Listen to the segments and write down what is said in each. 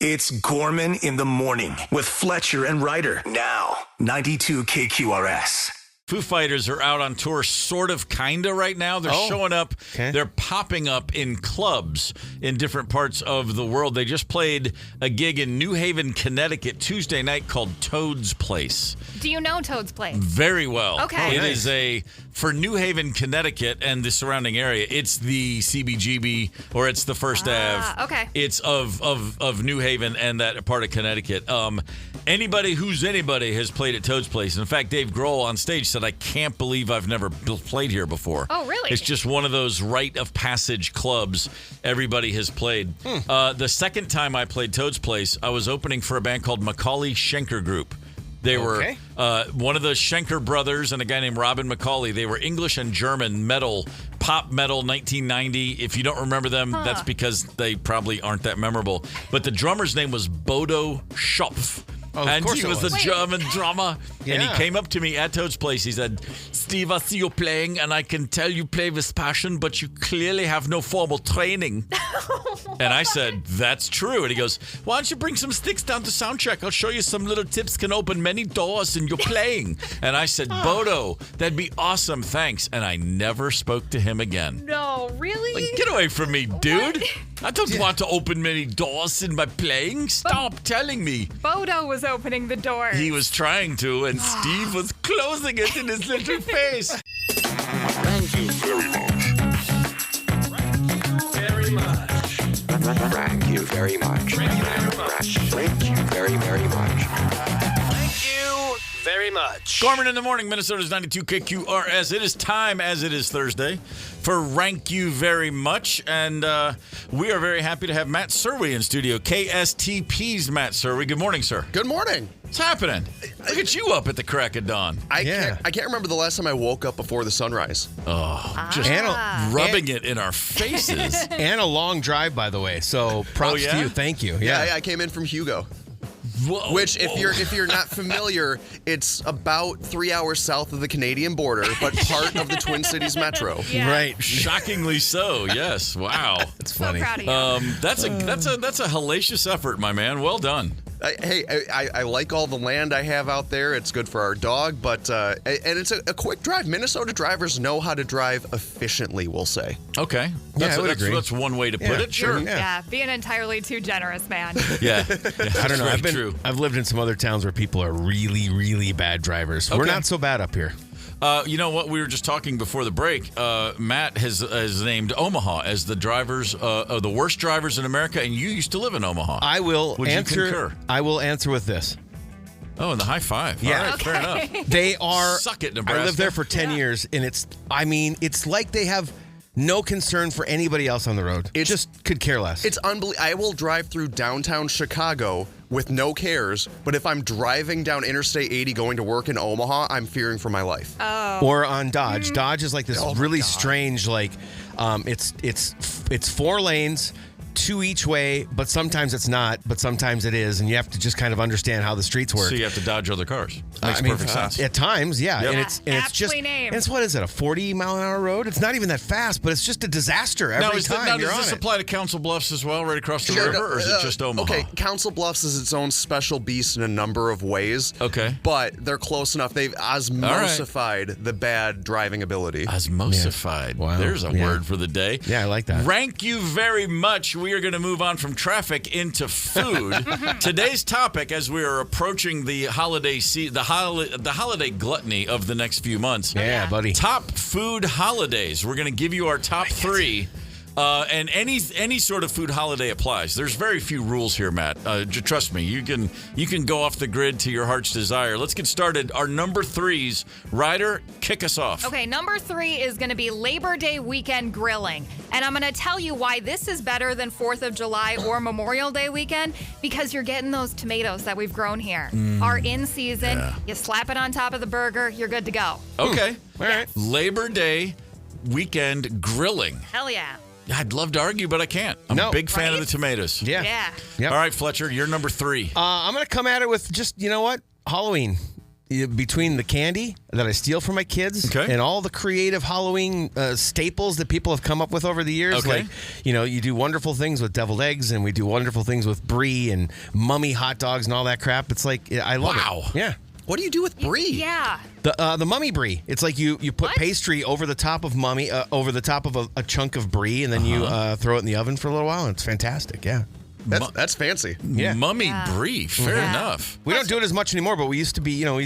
It's Gorman in the morning with Fletcher and Ryder. Now, 92 KQRS. Foo Fighters are out on tour, sort of, kind of right now. They're showing up. Okay. They're popping up in clubs in different parts of the world. They just played a gig in New Haven, Connecticut, Tuesday night called Toad's Place. Do you know Toad's Place? Very well. Okay. It is for New Haven, Connecticut and the surrounding area, it's the CBGB, or it's the First Ave. Okay. It's of New Haven and that part of Connecticut. Anybody has played at Toad's Place. In fact, Dave Grohl on stage said, I can't believe I've never played here before. Oh, really? It's just one of those rite of passage clubs everybody has played. The second time I played Toad's Place, I was opening for a band called Macaulay Schenker Group. They were one of the Schenker brothers and a guy named Robin Macaulay. They were English and German pop metal, 1990. If you don't remember them, that's because they probably aren't that memorable. But the drummer's name was Bodo Schopf. Oh, and he was the German drummer. Yeah. And he came up to me at Toad's Place. He said, Steve, I see you playing, and I can tell you play with passion, but you clearly have no formal training. And I said, that's true. And he goes, why don't you bring some sticks down to soundcheck? I'll show you some little tips can open many doors in your playing. And I said, Bodo, that'd be awesome. Thanks. And I never spoke to him again. No, really? Like, get away from me, dude. I don't want to open many doors in my playing. Stop telling me. Bodo was opening the door. He was trying to, and Steve was closing it in his little face. Thank you very much. Very much. Thank you very much. Thank you very, very much. Thank you very much. Gorman in the morning, Minnesota's 92 KQRS. It is time, as it is Thursday, for Rank You Very Much. And we are very happy to have Matt Serwe in studio. KSTP's Matt Serwe. Good morning, sir. Good morning. What's happening? Look at you up at the crack of dawn. I can't remember the last time I woke up before the sunrise. Just rubbing it in our faces. And a long drive, by the way. So props to you. Thank you. Yeah, I came in from Hugo. Whoa, Which, if you're not familiar, it's about 3 hours south of the Canadian border, but part of the Twin Cities Metro. Yeah. Right. Shockingly so. Yes. Wow. It's funny. So proud of you. That's a hellacious effort, my man. Well done. I like all the land I have out there. It's good for our dog, but and it's a quick drive. Minnesota drivers know how to drive efficiently, we'll say. Okay. I would agree. That's one way to put it. Sure. Yeah, being entirely too generous, man. Yeah. I don't know. I've lived in some other towns where people are really, really bad drivers. Okay. We're not so bad up here. You know what? We were just talking before the break. Matt has named Omaha as the the worst drivers in America, and you used to live in Omaha. Would you concur? I will answer with this. Oh, and the high five. Yeah. All right, fair enough. They are. Suck it, Nebraska. I lived there for 10 years, and it's like they have no concern for anybody else on the road. It just could care less. It's unbelievable. I will drive through downtown Chicago with no cares, but if I'm driving down Interstate 80 going to work in Omaha, I'm fearing for my life. Oh. Or on Dodge. Dodge is like this really strange, it's 4 lanes, 2 each way, but sometimes it's not, but sometimes it is, and you have to just kind of understand how the streets work. So you have to dodge other cars. Makes perfect sense. At times, yeah. Yep. And it's just named. And it's, what is it, a 40-mile-an-hour road? It's not even that fast, but it's just a disaster every time you're on does this it. apply to Council Bluffs as well, right across the river, or is it just Omaha? Okay, Council Bluffs is its own special beast in a number of ways. Okay. But they're close enough. They've osmosified the bad driving ability. Osmosified. Yeah. Wow. There's a word for the day. Yeah, I like that. Rank you very much. We are going to move on from traffic into food. Today's topic, as we are approaching the holiday the holiday gluttony of the next few months. Yeah, buddy. Top food holidays. We're going to give you our top 3. And any sort of food holiday applies. There's very few rules here, Matt. Trust me, you can go off the grid to your heart's desire. Let's get started. Our number 3s. Ryder, kick us off. Okay, number 3 is going to be Labor Day weekend grilling. And I'm going to tell you why this is better than 4th of July or Memorial Day weekend, because you're getting those tomatoes that we've grown here. Are in season. Yeah. You slap it on top of the burger, you're good to go. Okay. All right. Labor Day weekend grilling. Hell yeah. I'd love to argue, but I can't. I'm a big fan of the tomatoes. Yeah. Yeah. Yep. All right, Fletcher, you're number 3. I'm going to come at it with just, you know what? Halloween. between the candy that I steal from my kids and all the creative Halloween staples that people have come up with over the years, like, you do wonderful things with deviled eggs, and we do wonderful things with brie and mummy hot dogs and all that crap. It's like, I love it. Yeah. What do you do with brie? Yeah. The mummy brie. It's like you put pastry over the top of mummy, over the top of a chunk of brie, and then you throw it in the oven for a little while, and it's fantastic. Yeah. That's fancy. Yeah. Mummy brie. Fair enough. We don't do it as much anymore, but we used to be, we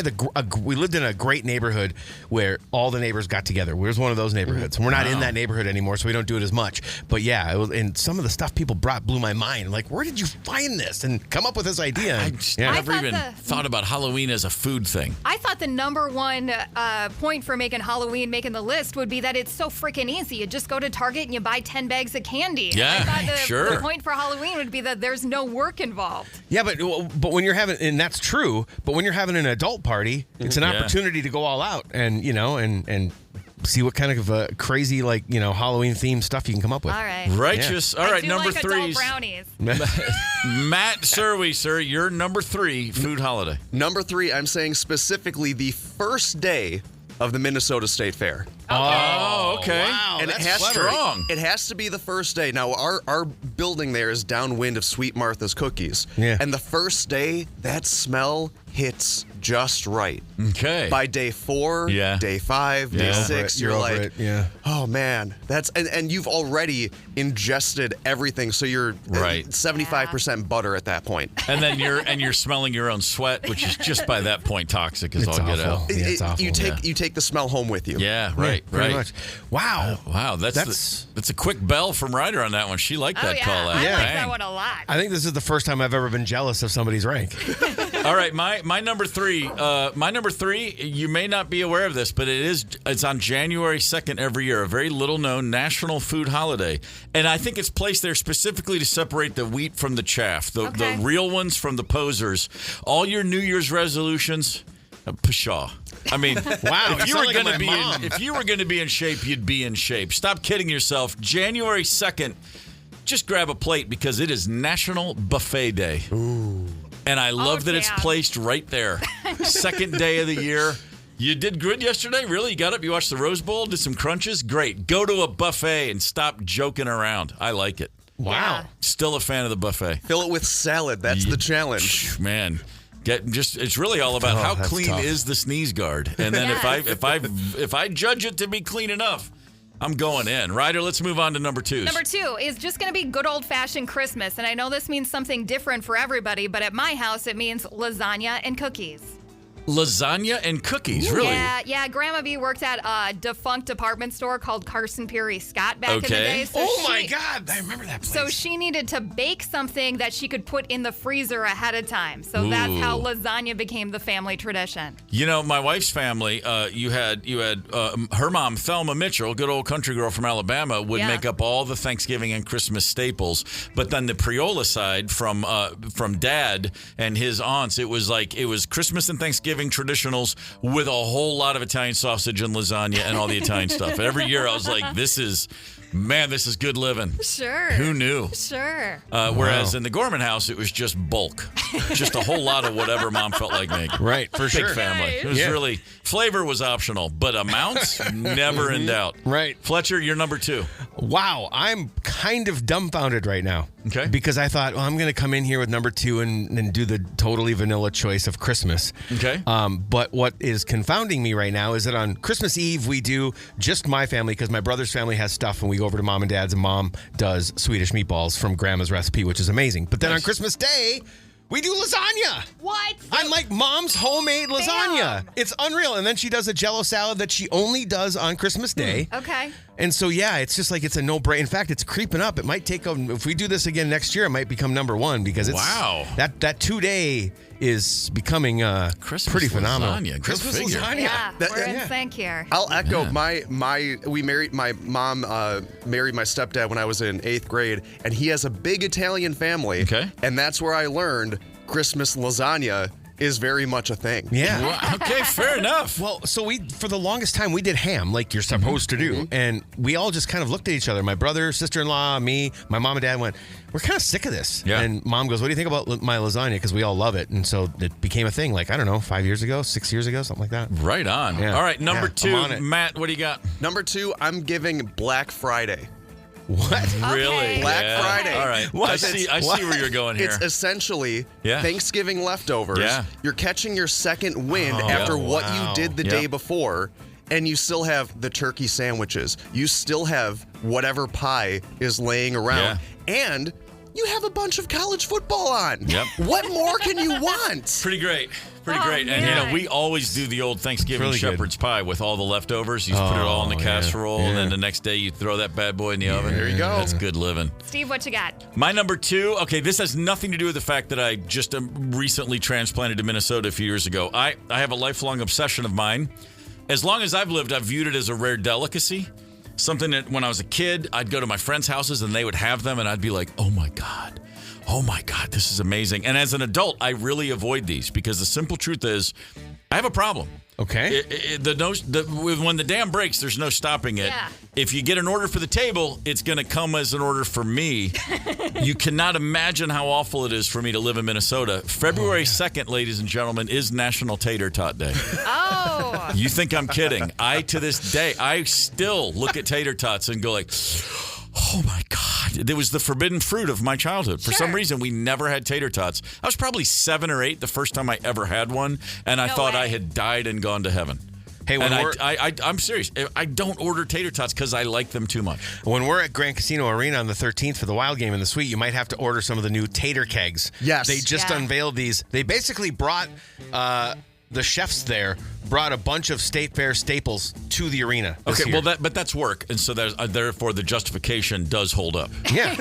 lived in a great neighborhood where all the neighbors got together. We was one of those neighborhoods. We're not in that neighborhood anymore, so we don't do it as much. But yeah, and some of the stuff people brought blew my mind. Like, where did you find this and come up with this idea? I never even thought about Halloween as a food thing. I thought the number one point for making Halloween making the list would be that it's so freaking easy. You just go to Target and you buy 10 bags of candy. Yeah, I thought sure. The point for Halloween would be that there's no work involved. Yeah, but when you're having, and that's true, but when you're having an adult party, it's an opportunity to go all out and see what kind of crazy Halloween themed stuff you can come up with. All right. Righteous. Yeah. All right, number number three. brownies. Matt Serwy, sir, you're number 3 food holiday. Number 3, I'm saying specifically the first day of the Minnesota State Fair. Oh, okay. Wow, And that's it has strong. It has to be the first day. Now, our building there is downwind of Sweet Martha's Cookies. Yeah. And the first day, that smell hits just right. Okay. By day 4, day 5, day 6, you're like, oh man, that's and you've already ingested everything, so you're 75% butter at that point. And then you're smelling your own sweat, which is just by that point toxic as all get out. Yeah, it's awful. You take the smell home with you. Yeah, right. Pretty much. Wow. Wow, that's a quick bell from Ryder on that one. She liked that call out. I like Bang. that one a lot. I think this is the first time I've ever been jealous of somebody's rank. All right, my number 3. My number 3. You may not be aware of this, but it's on January 2nd every year. A very little known national food holiday, and I think it's placed there specifically to separate the wheat from the chaff, the real ones from the posers. All your New Year's resolutions, pshaw. I mean, wow! If you were going to be in shape, you'd be in shape. Stop kidding yourself. January 2nd, just grab a plate because it is National Buffet Day. Ooh. And I love that it's placed right there. Second day of the year. You did good yesterday? Really? You got up, you watched the Rose Bowl, did some crunches? Great. Go to a buffet and stop joking around. I like it. Wow. Yeah. Still a fan of the buffet. Fill it with salad. That's the challenge. Man. It's really all about how clean is the sneeze guard. And then if I judge it to be clean enough, I'm going in. Ryder, let's move on to number 2. Number 2 is just going to be good old-fashioned Christmas. And I know this means something different for everybody, but at my house, it means lasagna and cookies. Lasagna and cookies, really? Yeah. Grandma B worked at a defunct department store called Carson Peary Scott back in the day. So my God, I remember that place. So she needed to bake something that she could put in the freezer ahead of time. So that's how lasagna became the family tradition. You know, my wife's family, you had her mom, Thelma Mitchell, good old country girl from Alabama, would make up all the Thanksgiving and Christmas staples. But then the Priola side from Dad and his aunts, it was Christmas and Thanksgiving traditionals with a whole lot of Italian sausage and lasagna and all the Italian stuff. Every year I was like, this is good living. Sure. Who knew? Sure. Whereas in the Gorman house, it was just bulk. Just a whole lot of whatever Mom felt like making. Right, for sure. Big family. It was really, flavor was optional, but amounts, never in doubt. Right. Fletcher, you're number 2. Wow, I'm kind of dumbfounded right now. Okay. Because I thought, I'm going to come in here with number 2 and do the totally vanilla choice of Christmas. Okay. But what is confounding me right now is that on Christmas Eve, we do just my family, because my brother's family has stuff, and we go over to Mom and Dad's, and Mom does Swedish meatballs from Grandma's recipe, which is amazing. But then on Christmas Day, we do lasagna. What? I'm like Mom's homemade lasagna. Damn. It's unreal. And then she does a Jell-O salad that she only does on Christmas Day. Okay. And so, it's just like it's a no-brainer. In fact, it's creeping up. It might take if we do this again next year, it might become number 1 because it's that 2-day is becoming pretty phenomenal. Lasagna. Christmas figure. lasagna. Yeah, we're in sync here. I'll echo my mom married my stepdad when I was in 8th grade, and he has a big Italian family. Okay. And that's where I learned Christmas lasagna is very much a thing. Yeah. Well, okay, fair enough. Well, so for the longest time, we did ham like you're supposed to do. And we all just kind of looked at each other. My brother, sister-in-law, me, my mom and dad went, we're kind of sick of this. Yeah. And mom goes, what do you think about my lasagna? Because we all love it. And so it became a thing, like, I don't know, 5 years ago, 6 years ago, something like that. Right on. Yeah. All right, number Yeah, I'm on 2, it. Matt, what do you got? Number 2, I'm giving Black Friday. What? Really? Black Yeah. Friday. All right. What? I see where you're going here. It's essentially Yeah. Thanksgiving leftovers. Yeah. You're catching your second wind Oh, after yeah. what Wow. you did the Yeah. day before, and you still have the turkey sandwiches. You still have whatever pie is laying around. And you have a bunch of college football on. Yep. What more can you want? Pretty great. Pretty Oh, great. And, man. we always do the old Thanksgiving Really good. shepherd's pie with all the leftovers. You just put it all in the Oh, yeah. casserole, and then Yeah. the next day you throw that bad boy in the oven. There you go. That's good living. Steve, what you got? My number 2, okay, this has nothing to do with the fact that I just recently transplanted to Minnesota a few years ago. I have a lifelong obsession of mine. As long as I've lived, I've viewed it as a rare delicacy. Something that when I was a kid, I'd go to my friends' houses and they would have them, and I'd be like, oh my God, this is amazing. And as an adult, I really avoid these because the simple truth is I have a problem. Okay. When the dam breaks, there's no stopping it. Yeah. If you get an order for the table, it's going to come as an order for me. You cannot imagine how awful it is for me to live in Minnesota. February 2nd, ladies and gentlemen, is National Tater Tot Day. Oh. You think I'm kidding? To this day, I still look at tater tots and go like, oh my God. It was the forbidden fruit of my childhood. For some reason, we never had tater tots. I was probably 7 or 8 the first time I ever had one, and I No thought way. I had died and gone to heaven. Hey, when And I'm serious. I don't order tater tots because I like them too much. When we're at Grand Casino Arena on the 13th for the Wild Game in the suite, you might have to order some of the new tater kegs. Yes. They just Yeah. unveiled these. They basically brought the chefs there brought a bunch of State Fair staples to the arena. this Okay, year. well, but that's work, and so therefore the justification does hold up. Yeah.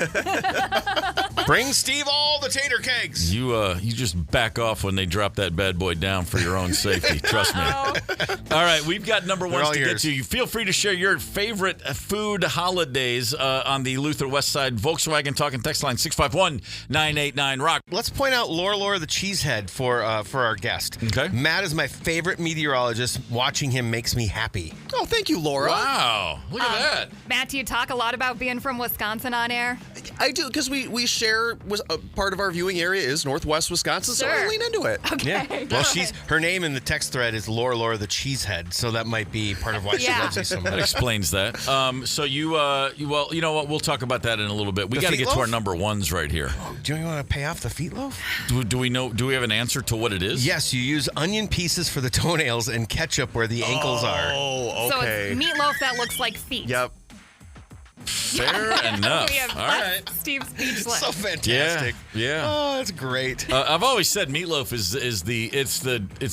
Bring Steve all the tater kegs. You just back off when they drop that bad boy down for your own safety. Trust me. All right, we've got number They're ones all to yours. get to. You feel free to share your favorite food holidays on the Luther West Side Volkswagen Talking Text Line 651-989-ROCK. Let's point out Lore the Cheesehead for our guest. Okay. Matt is my favorite meteorologist. Watching him makes me happy. Oh, thank you, Laura. Wow, look at that. Matt, do you talk a lot about being from Wisconsin on air? I do, because we share, part of our viewing area is Northwest Wisconsin, so I Sure. lean into it. Yeah. Well, her name in the text thread is Lore the Cheesehead, so that might be part of why she Yeah. loves you so That much. explains that. So well, you know what? We'll talk about that in a little bit. We The got to get to our feetloaf? number ones right here. Do you want to pay off the feetloaf? Do we have an answer to what it is? Yes, you use onion pieces for the toenails and ketchup where the ankles are. Oh, So okay. it's meatloaf that looks like feet. Yep. Fair enough. We have All right. Steve speechless. So fantastic. Yeah. Oh, that's great. I've always said meatloaf is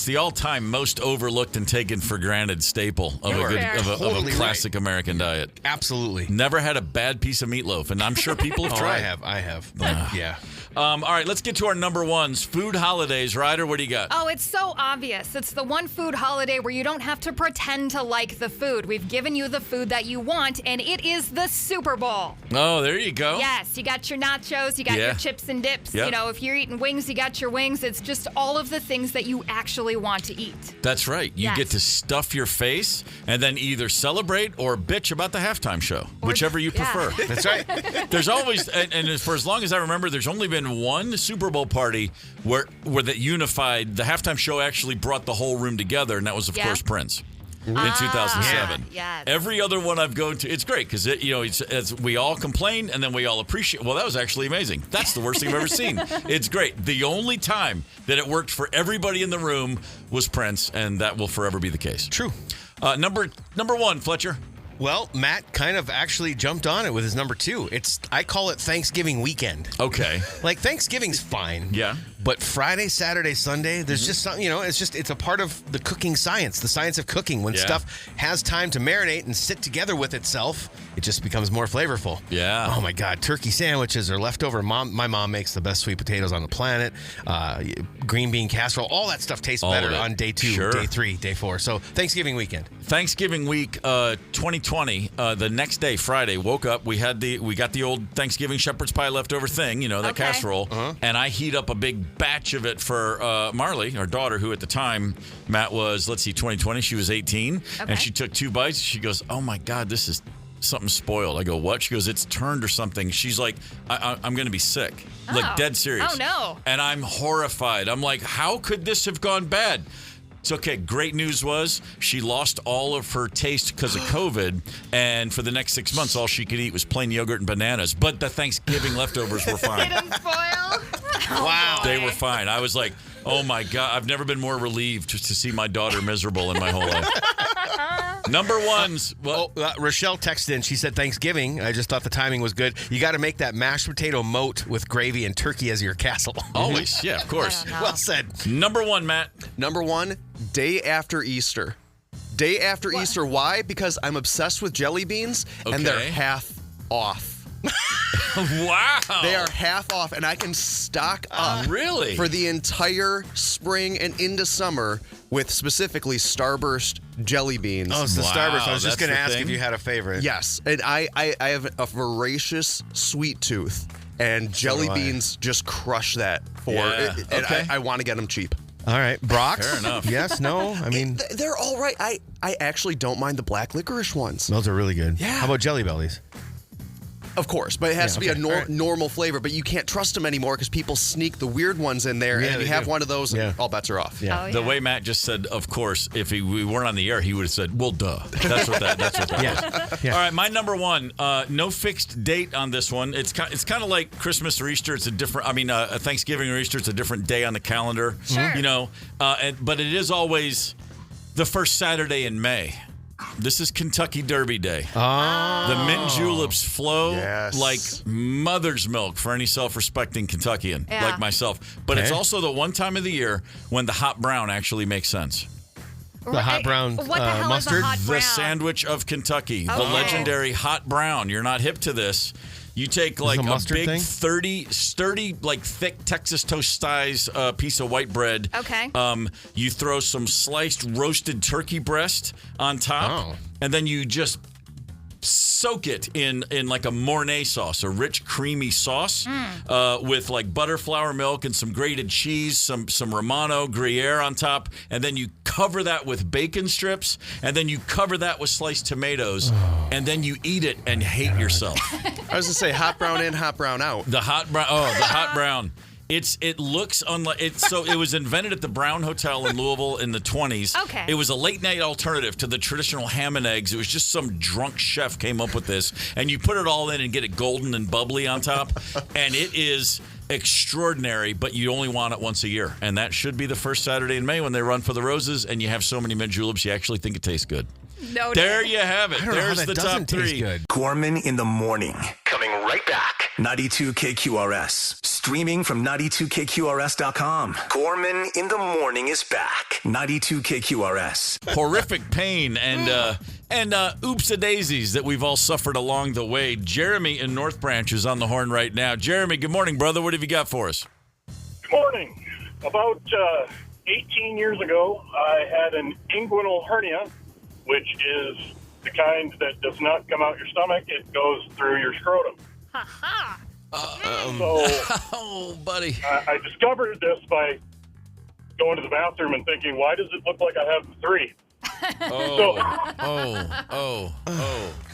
the all-time most overlooked and taken for granted staple of You're a good fair. of a Totally classic American diet. Absolutely. Never had a bad piece of meatloaf, and I'm sure people have Oh, tried. I have. But, yeah. All right, let's get to our number ones. Food holidays. Ryder, what do you got? Oh, it's so obvious. It's the one food holiday where you don't have to pretend to like the food. We've given you the food that you want, and it is the Super Bowl. Oh, there you go. Yes, you got your nachos, you got Yeah. your chips and dips. Yep. You know, if you're eating wings, you got your wings. It's just all of the things that you actually want to eat. That's right. You Yes. get to stuff your face and then either celebrate or bitch about the halftime show, whichever you yeah. prefer. That's right. There's always, and for as long as I remember, there's only been one Super Bowl party where that unified. The halftime show actually brought the whole room together, and that was, of Yeah. course, Prince. In 2007. yes. Every other one I've gone to, it's great because it's we all complain and then we all appreciate. Well, that was actually amazing. That's the worst thing I've ever seen. It's great. The only time that it worked for everybody in the room was Prince, and that will forever be the case. True. Number one, Fletcher. Well, Matt kind of actually jumped on it with his number 2. I call it Thanksgiving weekend. Okay. Like Thanksgiving's fine. Yeah. But Friday, Saturday, Sunday, there's just something, it's a part of the cooking science, the science of cooking. When Yeah. stuff has time to marinate and sit together with itself, it just becomes more flavorful. Yeah. Oh my God, turkey sandwiches are leftover. My mom makes the best sweet potatoes on the planet. Green bean casserole, all that stuff tastes All of better it. on day 2, Sure. day 3, day 4. So Thanksgiving weekend. Thanksgiving week 2020, the next day, Friday, woke up. We got the old Thanksgiving shepherd's pie leftover thing, that Okay. casserole, and I heat up a big batch of it for Marley, our daughter, who at the time, Matt was, 2020, she was 18. And she took 2 bites. She goes, oh, my God, this is something spoiled. I go, what? She goes, it's turned or something. She's like, I'm going to be sick. Like, dead serious. Oh, no. And I'm horrified. I'm like, how could this have gone bad? It's okay. Great news was she lost all of her taste because of COVID, and for the next 6 months, all she could eat was plain yogurt and bananas. But the Thanksgiving leftovers were fine. They didn't spoil? Wow. They were fine. I was like, oh, my God. I've never been more relieved to see my daughter miserable in my whole life. Number ones. Well, Rochelle texted in. She said Thanksgiving. I just thought the timing was good. You got to make that mashed potato moat with gravy and turkey as your castle. Always. Yeah, of course. Well said. Number 1, Matt. Number 1, day after Easter. Day after Easter. Why? Because I'm obsessed with jelly beans, and they're half off. Wow. They are half off, and I can stock up really for the entire spring and into summer with specifically Starburst jelly beans. Oh, it's the Starburst. I was just going to ask if you had a favorite. Yes, and I have a voracious sweet tooth, and jelly beans just crush that for it. And I want to get them cheap. All right, Brock's. Fair enough. Yes, no. I mean, they're all right. I actually don't mind the black licorice ones. Those are really good. Yeah. How about Jelly Bellies? Of course, but it has to be a normal flavor. But you can't trust them anymore because people sneak the weird ones in there, and you have one of those, and all bets are off. Yeah. Oh, The way Matt just said, of course, if we weren't on the air, he would have said, well, duh. That's what that was. Yeah. All right, my number 1, no fixed date on this one. It's kind of like Christmas or Easter. It's a different, Thanksgiving or Easter, it's a different day on the calendar. Sure. You know, but it is always the first Saturday in May. This is Kentucky Derby Day. Oh. The mint juleps flow like Yes. mother's milk for any self-respecting Kentuckian like myself. But it's also the one time of the year when the hot brown actually makes sense. The hot brown What the hell mustard? is a hot brown? The sandwich of Kentucky, the Okay. legendary hot brown. You're not hip to this. You take like a a mustard big, thing? sturdy, like thick Texas toast size piece of white bread. Okay. You throw some sliced roasted turkey breast on top, and then you just soak it in like a Mornay sauce, a rich, creamy sauce with like butter, flour, milk, and some grated cheese, some Romano Gruyere on top, and then you cover that with bacon strips, and then you cover that with sliced tomatoes, and then you eat it and hate yourself. I was going to say hot brown in, hot brown out. The hot brown. Oh, the hot brown. It looks unlike it. So it was invented at the Brown Hotel in Louisville in the 20s. Okay. It was a late night alternative to the traditional ham and eggs. It was just some drunk chef came up with this, and you put it all in and get it golden and bubbly on top, and it is extraordinary. But you only want it once a year, and that should be the first Saturday in May when they run for the roses, and you have so many mint juleps you actually think it tastes good. Noted. There you have it. I don't know how There's that the doesn't top 3. taste good. Gorman in the morning. Coming right back. 92 KQRS. Streaming from 92KQRS.com. Gorman in the morning is back. 92 KQRS. Horrific pain and oops-a-daisies that we've all suffered along the way. Jeremy in North Branch is on the horn right now. Jeremy, good morning, brother. What have you got for us? Good morning. About 18 years ago, I had an inguinal hernia, which is the kind that does not come out your stomach. It goes through your scrotum. Ha-ha. So Oh, buddy. I discovered this by going to the bathroom and thinking, why does it look like I have 3? Oh,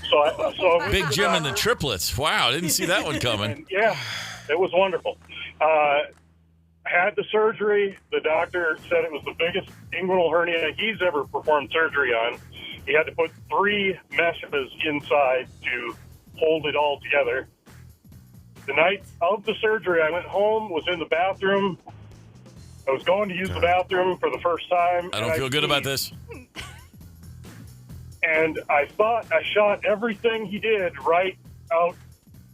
So I went Big to the Jim and the doctor, triplets. Wow, didn't see that one coming. and yeah, it was wonderful. Had the surgery. The doctor said it was the biggest inguinal hernia he's ever performed surgery on. He had to put 3 meshes inside to hold it all together. The night of the surgery, I went home, was in the bathroom. I was going to use the bathroom for the first time. I don't feel good about this. And I thought I shot everything he did right out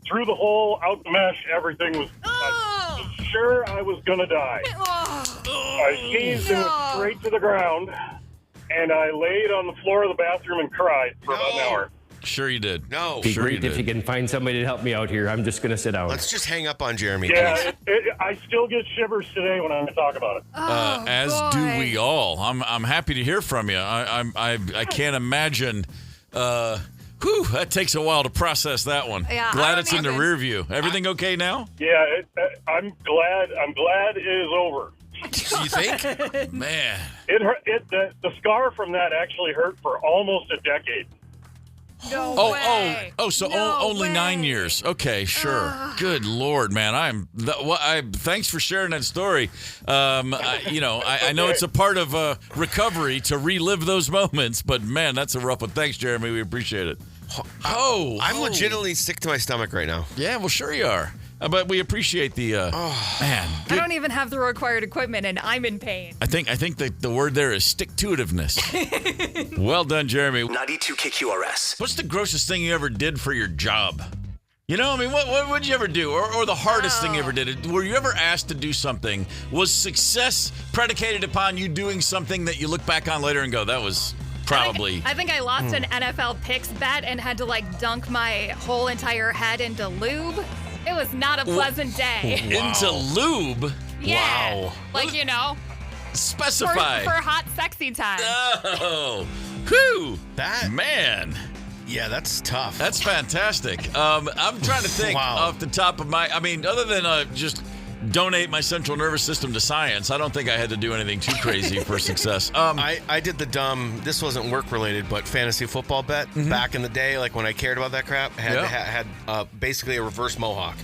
through the hole, out the mesh. Everything was I was sure I was going to die. I sneezed and went straight to the ground, and I laid on the floor of the bathroom and cried for about an hour. Sure you did. No. Be Sure great you if you did. can find somebody to help me out here. I'm just going to sit down. Let's just hang up on Jeremy. Yeah, I still get shivers today when I talk about it. As do we all. I'm happy to hear from you. I can't imagine Whew, that takes a while to process that one. Yeah, glad it's in the rear view. Everything okay now? Yeah, I'm glad it is over. You think? Man. The scar from that actually hurt for almost a decade. No way. So No only way. 9 years. Okay, sure. Good Lord, man. Thanks for sharing that story. I know it's a part of recovery to relive those moments, but man, that's a rough one. Thanks, Jeremy. We appreciate it. I'm legitimately sick to my stomach right now. Yeah, well, sure you are. But we appreciate the man. I don't even have the required equipment, and I'm in pain. I think the word there is stick-to-itiveness. Well done, Jeremy. 92 KQRS. What's the grossest thing you ever did for your job? You know, I mean, what did you ever do? Or the hardest thing you ever did? Were you ever asked to do something? Was success predicated upon you doing something that you look back on later and go, that was probably... I think I lost an NFL picks bet and had to, dunk my whole entire head into lube. It was not a pleasant day. Wow. Into lube? Yeah. Wow. Specify. For hot, sexy time. Oh. Whew. Man. Yeah, that's tough. That's fantastic. I'm trying to think off the top of my... I mean, other than just donate my central nervous system to science, I don't think I had to do anything too crazy for success. I did the dumb, this wasn't work-related, but fantasy football bet back in the day, when I cared about that crap, had basically a reverse mohawk.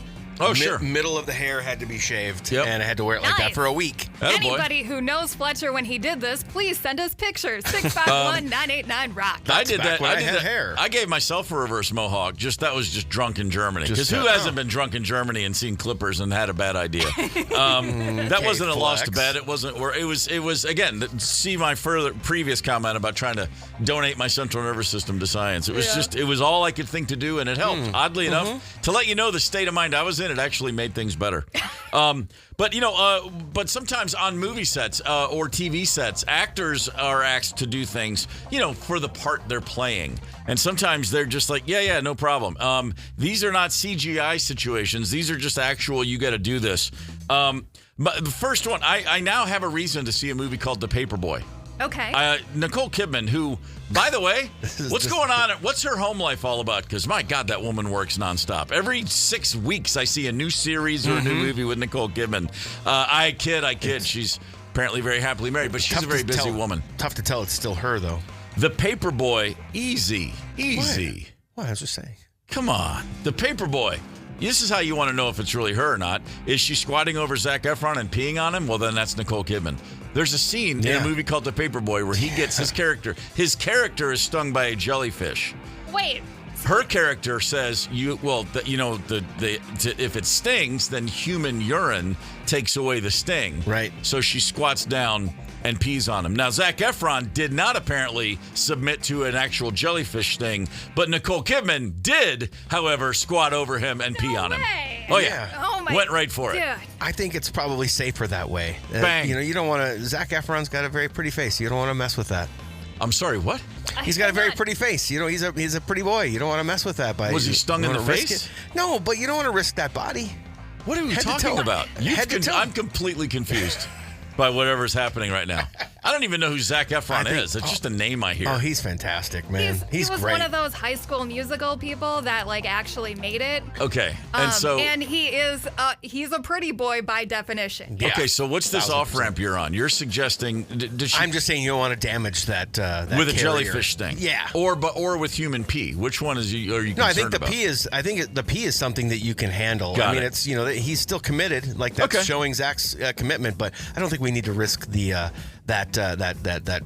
Oh, sure. Middle of the hair had to be shaved, and I had to wear it like that for a week. Anybody who knows Fletcher when he did this, please send us pictures. 651-989-ROCK. I did that. When I had hair. I gave myself a reverse mohawk. That was just drunk in Germany. Because who hasn't been drunk in Germany and seen clippers and had a bad idea? That wasn't a lost bet. It wasn't. It was again. See my previous comment about trying to donate my central nervous system to science. It was it was all I could think to do, and it helped. Oddly enough, to let you know the state of mind I was in, it actually made things better. But sometimes on movie sets or TV sets, actors are asked to do things, for the part they're playing. And sometimes they're just like, yeah, no problem. These are not CGI situations. These are just actual, you got to do this. But the first one, I now have a reason to see a movie called The Paperboy. Okay. Nicole Kidman, who, by the way, what's going on? What's her home life all about? Because, my God, that woman works nonstop. Every 6 weeks, I see a new series or a new movie with Nicole Kidman. I kid. She's apparently very happily married, but she's a very busy woman. Tough to tell it's still her, though. The Paperboy, easy. What? I was just saying. Come on. The Paperboy. This is how you want to know if it's really her or not. Is she squatting over Zac Efron and peeing on him? Well, then that's Nicole Kidman. There's a scene in a movie called The Paperboy where he gets his character. His character is stung by a jellyfish. Wait. Her character says, if it stings, then human urine takes away the sting. Right. So she squats down and pees on him. Now, Zac Efron did not apparently submit to an actual jellyfish sting, but Nicole Kidman did, however, squat over him and pee on him. Oh, yeah. Oh, my Went right for it. I think it's probably safer that way. Bang. You don't want to... Zac Efron's got a very pretty face. You don't want to mess with that. I'm sorry, what? He's got a very pretty face. He's a pretty boy. You don't want to mess with that. Was he stung in the face? No, but you don't want to risk that body. What are we talking about? I'm completely confused by whatever's happening right now. I don't even know who Zac Efron is. It's just a name I hear. Oh, he's fantastic, man. He was great. one of those High School Musical people that actually made it. Okay, and he is he's a pretty boy by definition. Yeah. Okay, so what's this off ramp you're on? You're suggesting? I'm just saying you don't want to damage that with a carrier. Jellyfish sting. Yeah, or with human pee. Which one are you concerned about? I think the pee is something that you can handle. It's he's still committed. That's showing Zach's commitment, but I don't think we need to risk the the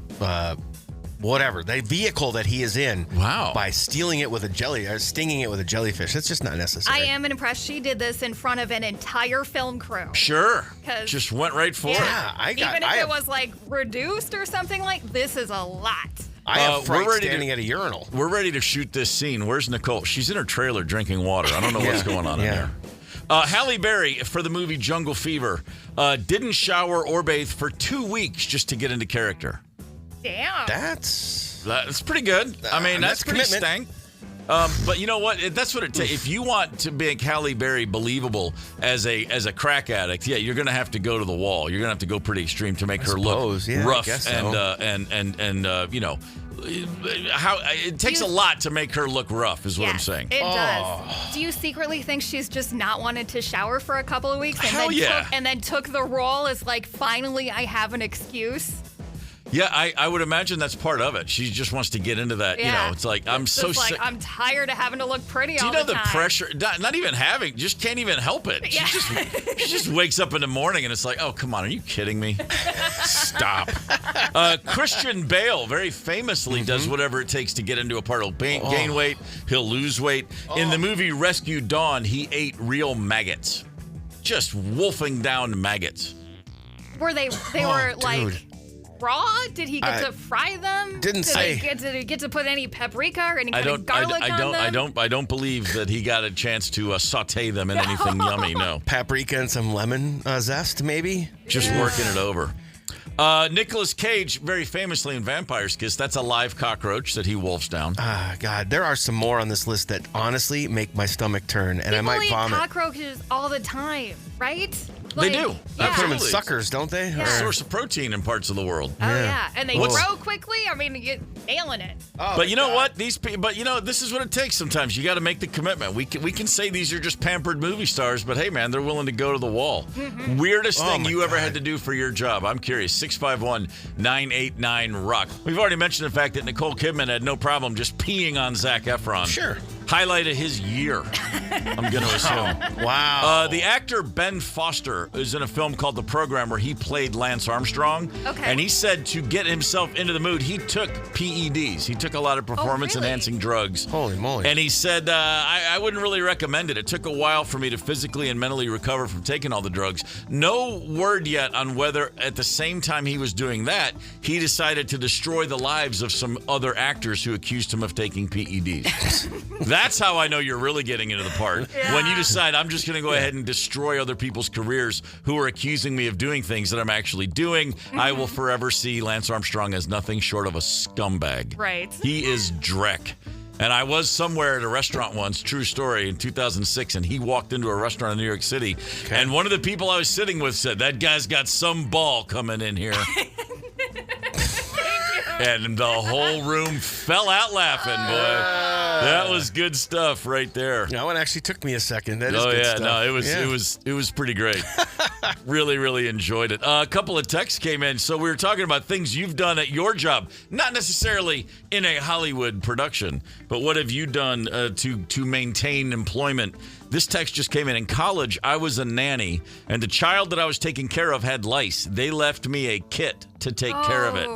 vehicle that he is in. Wow. By stealing it with stinging it with a jellyfish. That's just not necessary. I am impressed she did this in front of an entire film crew. Sure. Just went right for it. Yeah, even if it was reduced or something this is a lot. I have fright standing at a urinal. We're ready to shoot this scene. Where's Nicole? She's in her trailer drinking water. I don't know what's going on in there. Halle Berry, for the movie Jungle Fever, didn't shower or bathe for 2 weeks just to get into character. Damn. That's pretty good. I mean, that's pretty stank. But you know what? That's what it takes. If you want to make Halle Berry believable as a crack addict, you're going to have to go to the wall. You're going to have to go pretty extreme to make her look rough and it takes a lot to make her look rough, is what I'm saying. It does. Do you secretly think she's just not wanted to shower for a couple of weeks and then took the role as like, finally I have an excuse? Yeah, I would imagine that's part of it. She just wants to get into that. Yeah. You know, it's like, I'm so sick. I'm tired of having to look pretty all the time. Do you know the pressure? Not even having, just can't even help it. Yeah. She just wakes up in the morning and it's like, oh, come on, are you kidding me? Stop. Christian Bale very famously does whatever it takes to get into a part. He'll gain weight, he'll lose weight. In the movie Rescue Dawn, he ate real maggots. Just wolfing down maggots. Were they were like raw? Did he get to fry them? Did say. Did he get to put any paprika or any kind of garlic on them? I don't believe that he got a chance to saute them in anything yummy. No. Paprika and some lemon zest, maybe. Just working it over. Nicolas Cage, very famously in Vampire's Kiss, that's a live cockroach that he wolfs down. God, there are some more on this list that honestly make my stomach turn, and People I might vomit. Eat cockroaches all the time, right? They do. They put them in suckers, don't they? Yeah. Source of protein in parts of the world. Oh yeah, and they grow quickly. I mean, you're nailing it. But you know what? These people. But you know, this is what it takes. Sometimes you got to make the commitment. We can say these are just pampered movie stars, but hey, man, they're willing to go to the wall. Weirdest thing you ever had to do for your job? I'm curious. 651-989-ROCK. We've already mentioned the fact that Nicole Kidman had no problem just peeing on Zac Efron. Sure. Highlight of his year, I'm going to assume. Wow. The actor Ben Foster is in a film called The Program where he played Lance Armstrong. Okay. And he said to get himself into the mood, he took PEDs. He took a lot of performance-enhancing drugs. Holy moly. And he said, I wouldn't really recommend it. It took a while for me to physically and mentally recover from taking all the drugs. No word yet on whether at the same time he was doing that, he decided to destroy the lives of some other actors who accused him of taking PEDs. That's how I know you're really getting into the part. Yeah. When you decide, I'm just going to go ahead and destroy other people's careers who are accusing me of doing things that I'm actually doing. I will forever see Lance Armstrong as nothing short of a scumbag. Right. He is dreck. And I was somewhere at a restaurant once, true story, in 2006, and he walked into a restaurant in New York City, and one of the people I was sitting with said, that guy's got some ball coming in here. And the whole room fell out laughing, boy. That was good stuff right there. That one actually took me a second. That is good stuff. No, it was pretty great. Really, really enjoyed it. A couple of texts came in. So we were talking about things you've done at your job, not necessarily in a Hollywood production, but what have you done to maintain employment? This text just came in. In college, I was a nanny, and the child that I was taking care of had lice. They left me a kit to take care of it.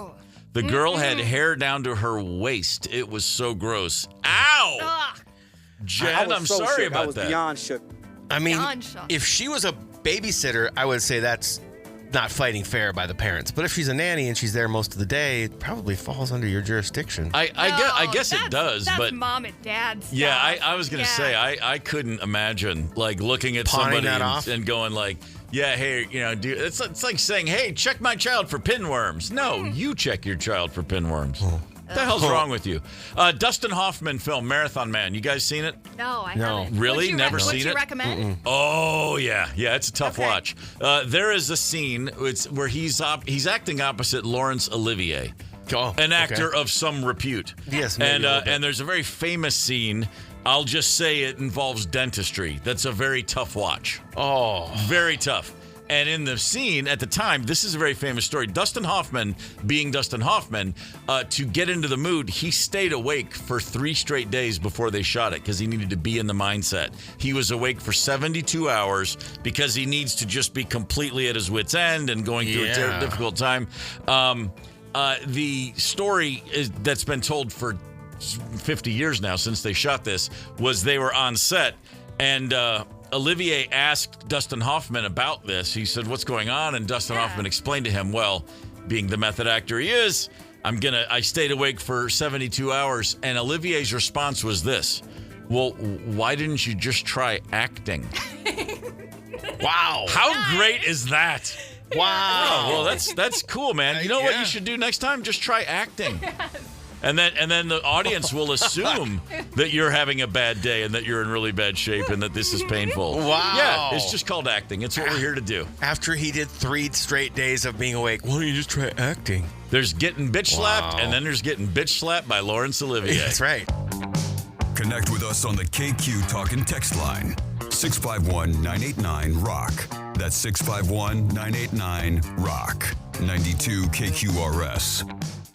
The girl had hair down to her waist. It was so gross. Ow! Ugh. Jen, I'm so sorry shook. about I was that. beyond shook. I mean, Beyond shook. if she was a babysitter, I would say that's not fighting fair by the parents. But if she's a nanny and she's there most of the day, it probably falls under your jurisdiction. I guess it does, that's but mom and dad stuff. yeah, I was gonna say I couldn't imagine like looking at Pawning somebody that off? and going like, yeah, hey, you know, dude, it's like saying, hey, check my child for pinworms. No, you check your child for pinworms. What the hell's wrong with you? Dustin Hoffman film, Marathon Man. You guys seen it? No, I No. haven't. Really? Never seen Would you it? recommend? Oh yeah, it's a tough Okay. watch. There is a scene where he's acting opposite Laurence Olivier, an actor of some repute. Yes, maybe and a little bit. and there's a very famous scene. I'll just say it involves dentistry. That's a very tough watch. Oh. Very tough. And in the scene at the time, this is a very famous story. Dustin Hoffman, being Dustin Hoffman, to get into the mood, he stayed awake for 3 straight days before they shot it because he needed to be in the mindset. He was awake for 72 hours because he needs to just be completely at his wit's end and going through a difficult time. The story that's been told for 50 years now since they shot this was they were on set and Olivier asked Dustin Hoffman about this. He said, what's going on? And Dustin Hoffman explained to him, well, being the method actor he is, I stayed awake for 72 hours. And Olivier's response was this, well, why didn't you just try acting? Wow. How great is that? Wow. Oh, well, that's cool, man. You know what you should do next time? Just try acting. And then the audience will assume that you're having a bad day and that you're in really bad shape and that this is painful. Wow. Yeah, it's just called acting. It's what we're here to do. After he did 3 straight days of being awake, why don't you just try acting? There's getting bitch slapped, and then there's getting bitch slapped by Laurence Olivier. That's right. Connect with us on the KQ Talk and Text line. 651-989-ROCK. That's 651-989-ROCK. 92 KQRS.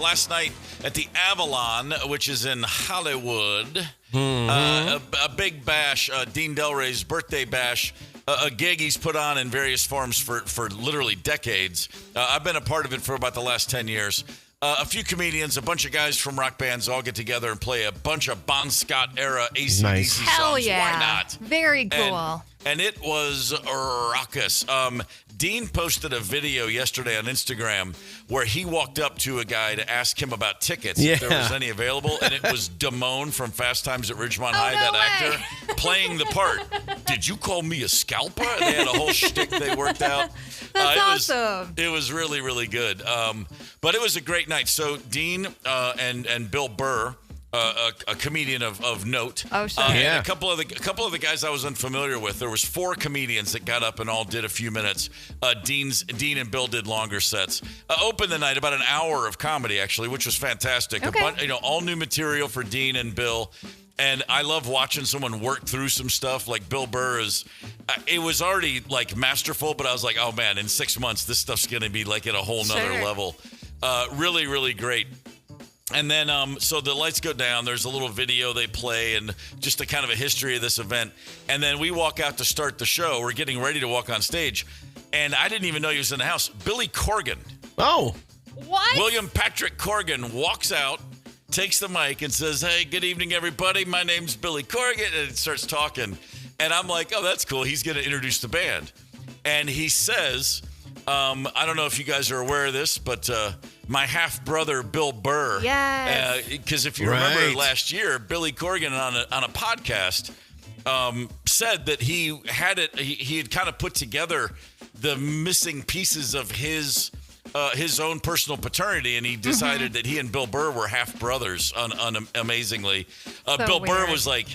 Last night at the Avalon, which is in Hollywood, a big bash, Dean Delray's birthday bash, a gig he's put on in various forms for literally decades. I've been a part of it for about the last 10 years. A few comedians, a bunch of guys from rock bands all get together and play a bunch of Bon Scott era AC/DC songs. Hell yeah. Why not? Very cool. And it was raucous. Dean posted a video yesterday on Instagram where he walked up to a guy to ask him about tickets, if there was any available, and it was Damone from Fast Times at Ridgemont High, that actor, playing the part. Did you call me a scalper? They had a whole shtick they worked out. That's awesome. It was really, really good. But it was a great night. So Dean and Bill Burr, a comedian of note. Oh, sure. And a couple of the guys I was unfamiliar with. There was 4 comedians that got up and all did a few minutes. Dean and Bill did longer sets. Opened the night, about an hour of comedy actually, which was fantastic. Okay. All new material for Dean and Bill. And I love watching someone work through some stuff. Like Bill Burr it was already like masterful, but I was like, oh man, in 6 months, this stuff's going to be like at a whole nother level. Really, really great. And then, so the lights go down. There's a little video they play and just a kind of a history of this event. And then we walk out to start the show. We're getting ready to walk on stage. And I didn't even know he was in the house. Billy Corgan. Oh. What? William Patrick Corgan walks out, takes the mic and says, hey, good evening, everybody. My name's Billy Corgan. And starts talking. And I'm like, oh, that's cool. He's going to introduce the band. And he says, I don't know if you guys are aware of this, but my half-brother, Bill Burr. Yes. Because if you remember last year, Billy Corgan on a podcast said that he had kind of put together the missing pieces of his own personal paternity, and he decided that he and Bill Burr were half-brothers, amazingly. Bill Burr was like,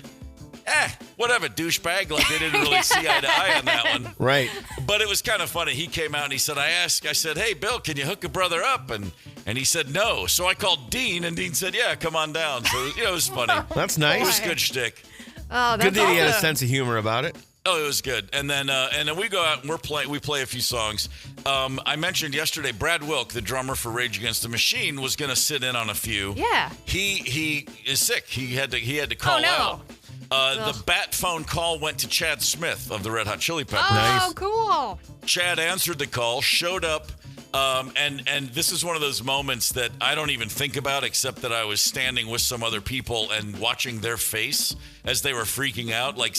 whatever, douchebag. Like, they didn't really see eye to eye on that one. Right. But it was kind of funny. He came out and he said, I said, hey, Bill, can you hook a brother up? And he said, no. So I called Dean, and Dean said, yeah, come on down. So, it was funny. That's nice. It was good shtick. Oh, that's good that he had a awesome. sense of humor about it. Oh, it was good. And then we go out and we play a few songs. I mentioned yesterday, Brad Wilk, the drummer for Rage Against the Machine, was going to sit in on a few. Yeah. He is sick. He had to call out. The bat phone call went to Chad Smith of the Red Hot Chili Peppers. Oh, cool. Chad answered the call, showed up, and this is one of those moments that I don't even think about, except that I was standing with some other people and watching their face as they were freaking out. Like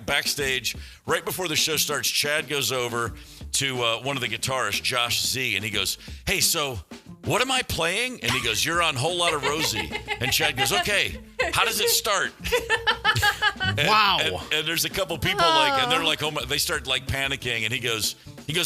backstage, right before the show starts, Chad goes over to one of the guitarists, Josh Z, and he goes, hey, so what am I playing? And he goes, you're on Whole Lotta Rosie. And Chad goes, okay, how does it start? Wow. And there's a couple people and they're like, they start like panicking. And he goes,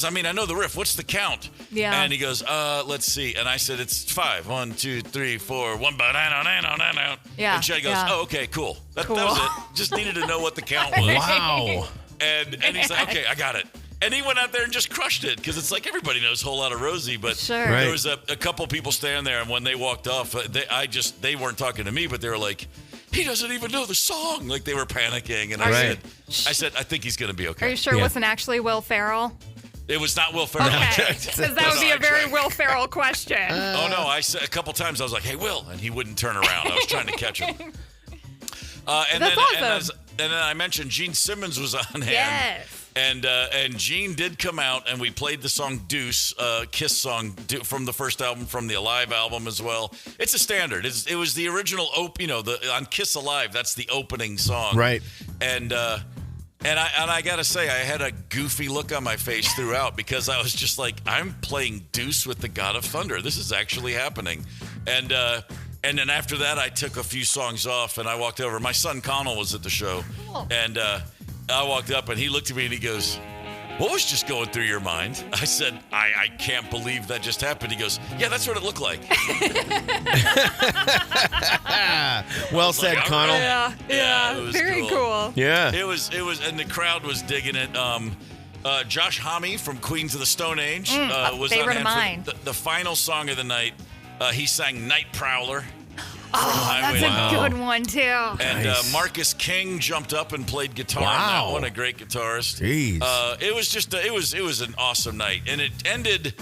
I mean, I know the riff. What's the count? Yeah. And he goes, let's see. And I said, it's 5. 1, 2, 3, 4. 1, ba-da-na-na-na-na. Yeah. And Chad goes, oh, okay, cool. That was it. Just needed to know what the count was. Wow. And he's like, okay, I got it. And he went out there and just crushed it because it's like everybody knows Whole Lotta Rosie, but there was a couple people standing there, and when they walked off, they weren't talking to me, but they were like, he doesn't even know the song. Like, they were panicking, and I said, I think he's going to be okay. Are you sure it wasn't actually Will Ferrell? It was not Will Ferrell. Okay, because that would be a very Will Ferrell question. Oh no! I said a couple times I was like, "Hey, Will," and he wouldn't turn around. I was trying to catch him. And then I mentioned Gene Simmons was on hand. Yes. And Gene did come out, and we played the song Deuce, Kiss song from the first album, from the Alive album as well. It's a standard. It was the original, on Kiss Alive, that's the opening song. Right. And I got to say, I had a goofy look on my face throughout because I was just like, I'm playing Deuce with the God of Thunder. This is actually happening. And then after that, I took a few songs off, and I walked over. My son Connell was at the show. Cool. And I walked up, and he looked at me, and he goes, what was just going through your mind? I said, I can't believe that just happened. He goes, yeah, that's what it looked like. Well said, like, Connell. Right. Yeah, it was very cool. Yeah. It was, and the crowd was digging it. Josh Homme from Queens of the Stone Age was favorite on of mine. for the final song of the night. He sang Night Prowler. Oh, that's a good one, too. And Nice. Marcus King jumped up and played guitar on that one, a great guitarist. Jeez. It was just, it was an awesome night. And it ended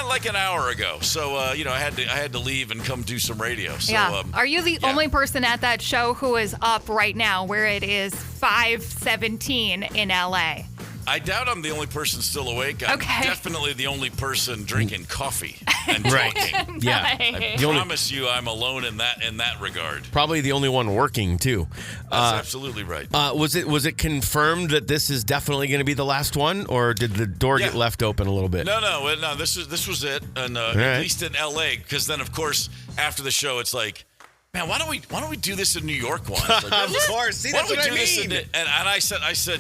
like an hour ago. So, I had to leave and come do some radio. So, Yeah. Are you the only person at that show who is up right now where it is 5:17 in L.A.? I doubt I'm the only person still awake. I'm definitely the only person drinking coffee and talking. Yeah. I promise you I'm alone in that regard. Probably the only one working, too. That's absolutely right. Was it confirmed that this is definitely going to be the last one, or did the door get left open a little bit? No. This was it, and at least in L.A. Because then, of course, after the show, it's like, man, why don't we do this in New York once? Like, of course. See, that's what I mean. And I said,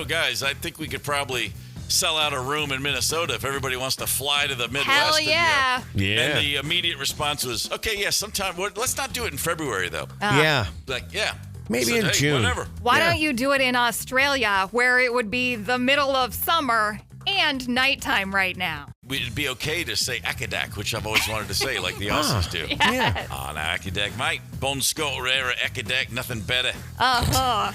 guys, I think we could probably sell out a room in Minnesota if everybody wants to fly to the Midwest. Hell yeah. And the immediate response was, okay, yeah, sometime. Let's not do it in February, though. Yeah. Like, yeah. Maybe in June. Whatever. Why don't you do it in Australia where it would be the middle of summer and nighttime right now? It'd be okay to say Akadak, which I've always wanted to say, like the Aussies do. Yes. Oh, no, Akadak, mate. Bon Scott Rare Akadak, nothing better. Nah,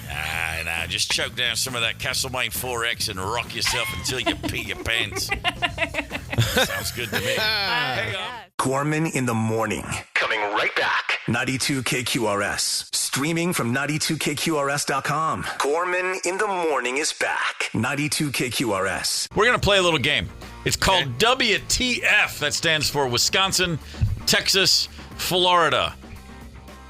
just choke down some of that Castlemaine 4X and rock yourself until you pee your pants. Sounds good to me. Hang on. Gorman in the morning. Coming right back. 92 KQRS. Streaming from 92KQRS.com. Gorman in the morning is back. 92 KQRS. We're going to play a little game. It's called WTF. That stands for Wisconsin, Texas, Florida.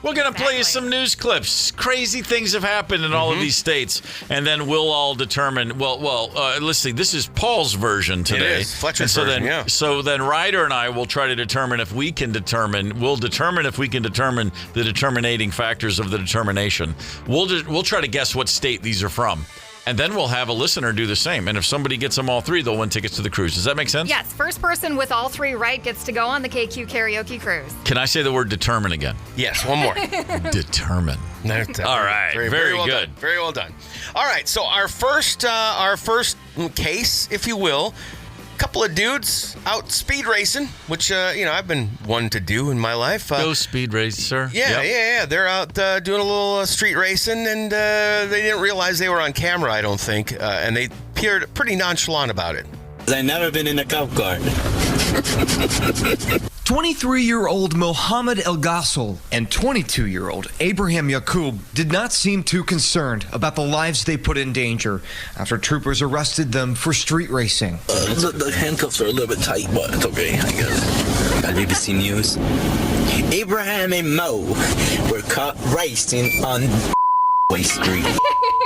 We're going to play you some news clips. Crazy things have happened in all of these states. And then we'll all determine, let's see. This is Paul's version today. It is. Fletcher's version, So then Ryder and I will try to determine if we can determine the determinating factors of the determination. We'll try to guess what state these are from. And then we'll have a listener do the same. And if somebody gets them all three, they'll win tickets to the cruise. Does that make sense? Yes. First person with all three right gets to go on the KQ karaoke cruise. Can I say the word determine again? Yes, one more. Determine. All right. Very well good. Done. Very well done. All right. So our first case, if you will, couple of dudes out speed racing, which I've been one to do in my life. Go speed race, sir. Yeah. They're out doing a little street racing, and they didn't realize they were on camera, I don't think, and they appeared pretty nonchalant about it. I've never been in a cop car. 23-year-old Mohammed El Ghassil and 22-year-old Abraham Yaqub did not seem too concerned about the lives they put in danger after troopers arrested them for street racing. The handcuffs are a little bit tight, but it's okay, I guess. BBC News. Abraham and Mo were caught racing on Street.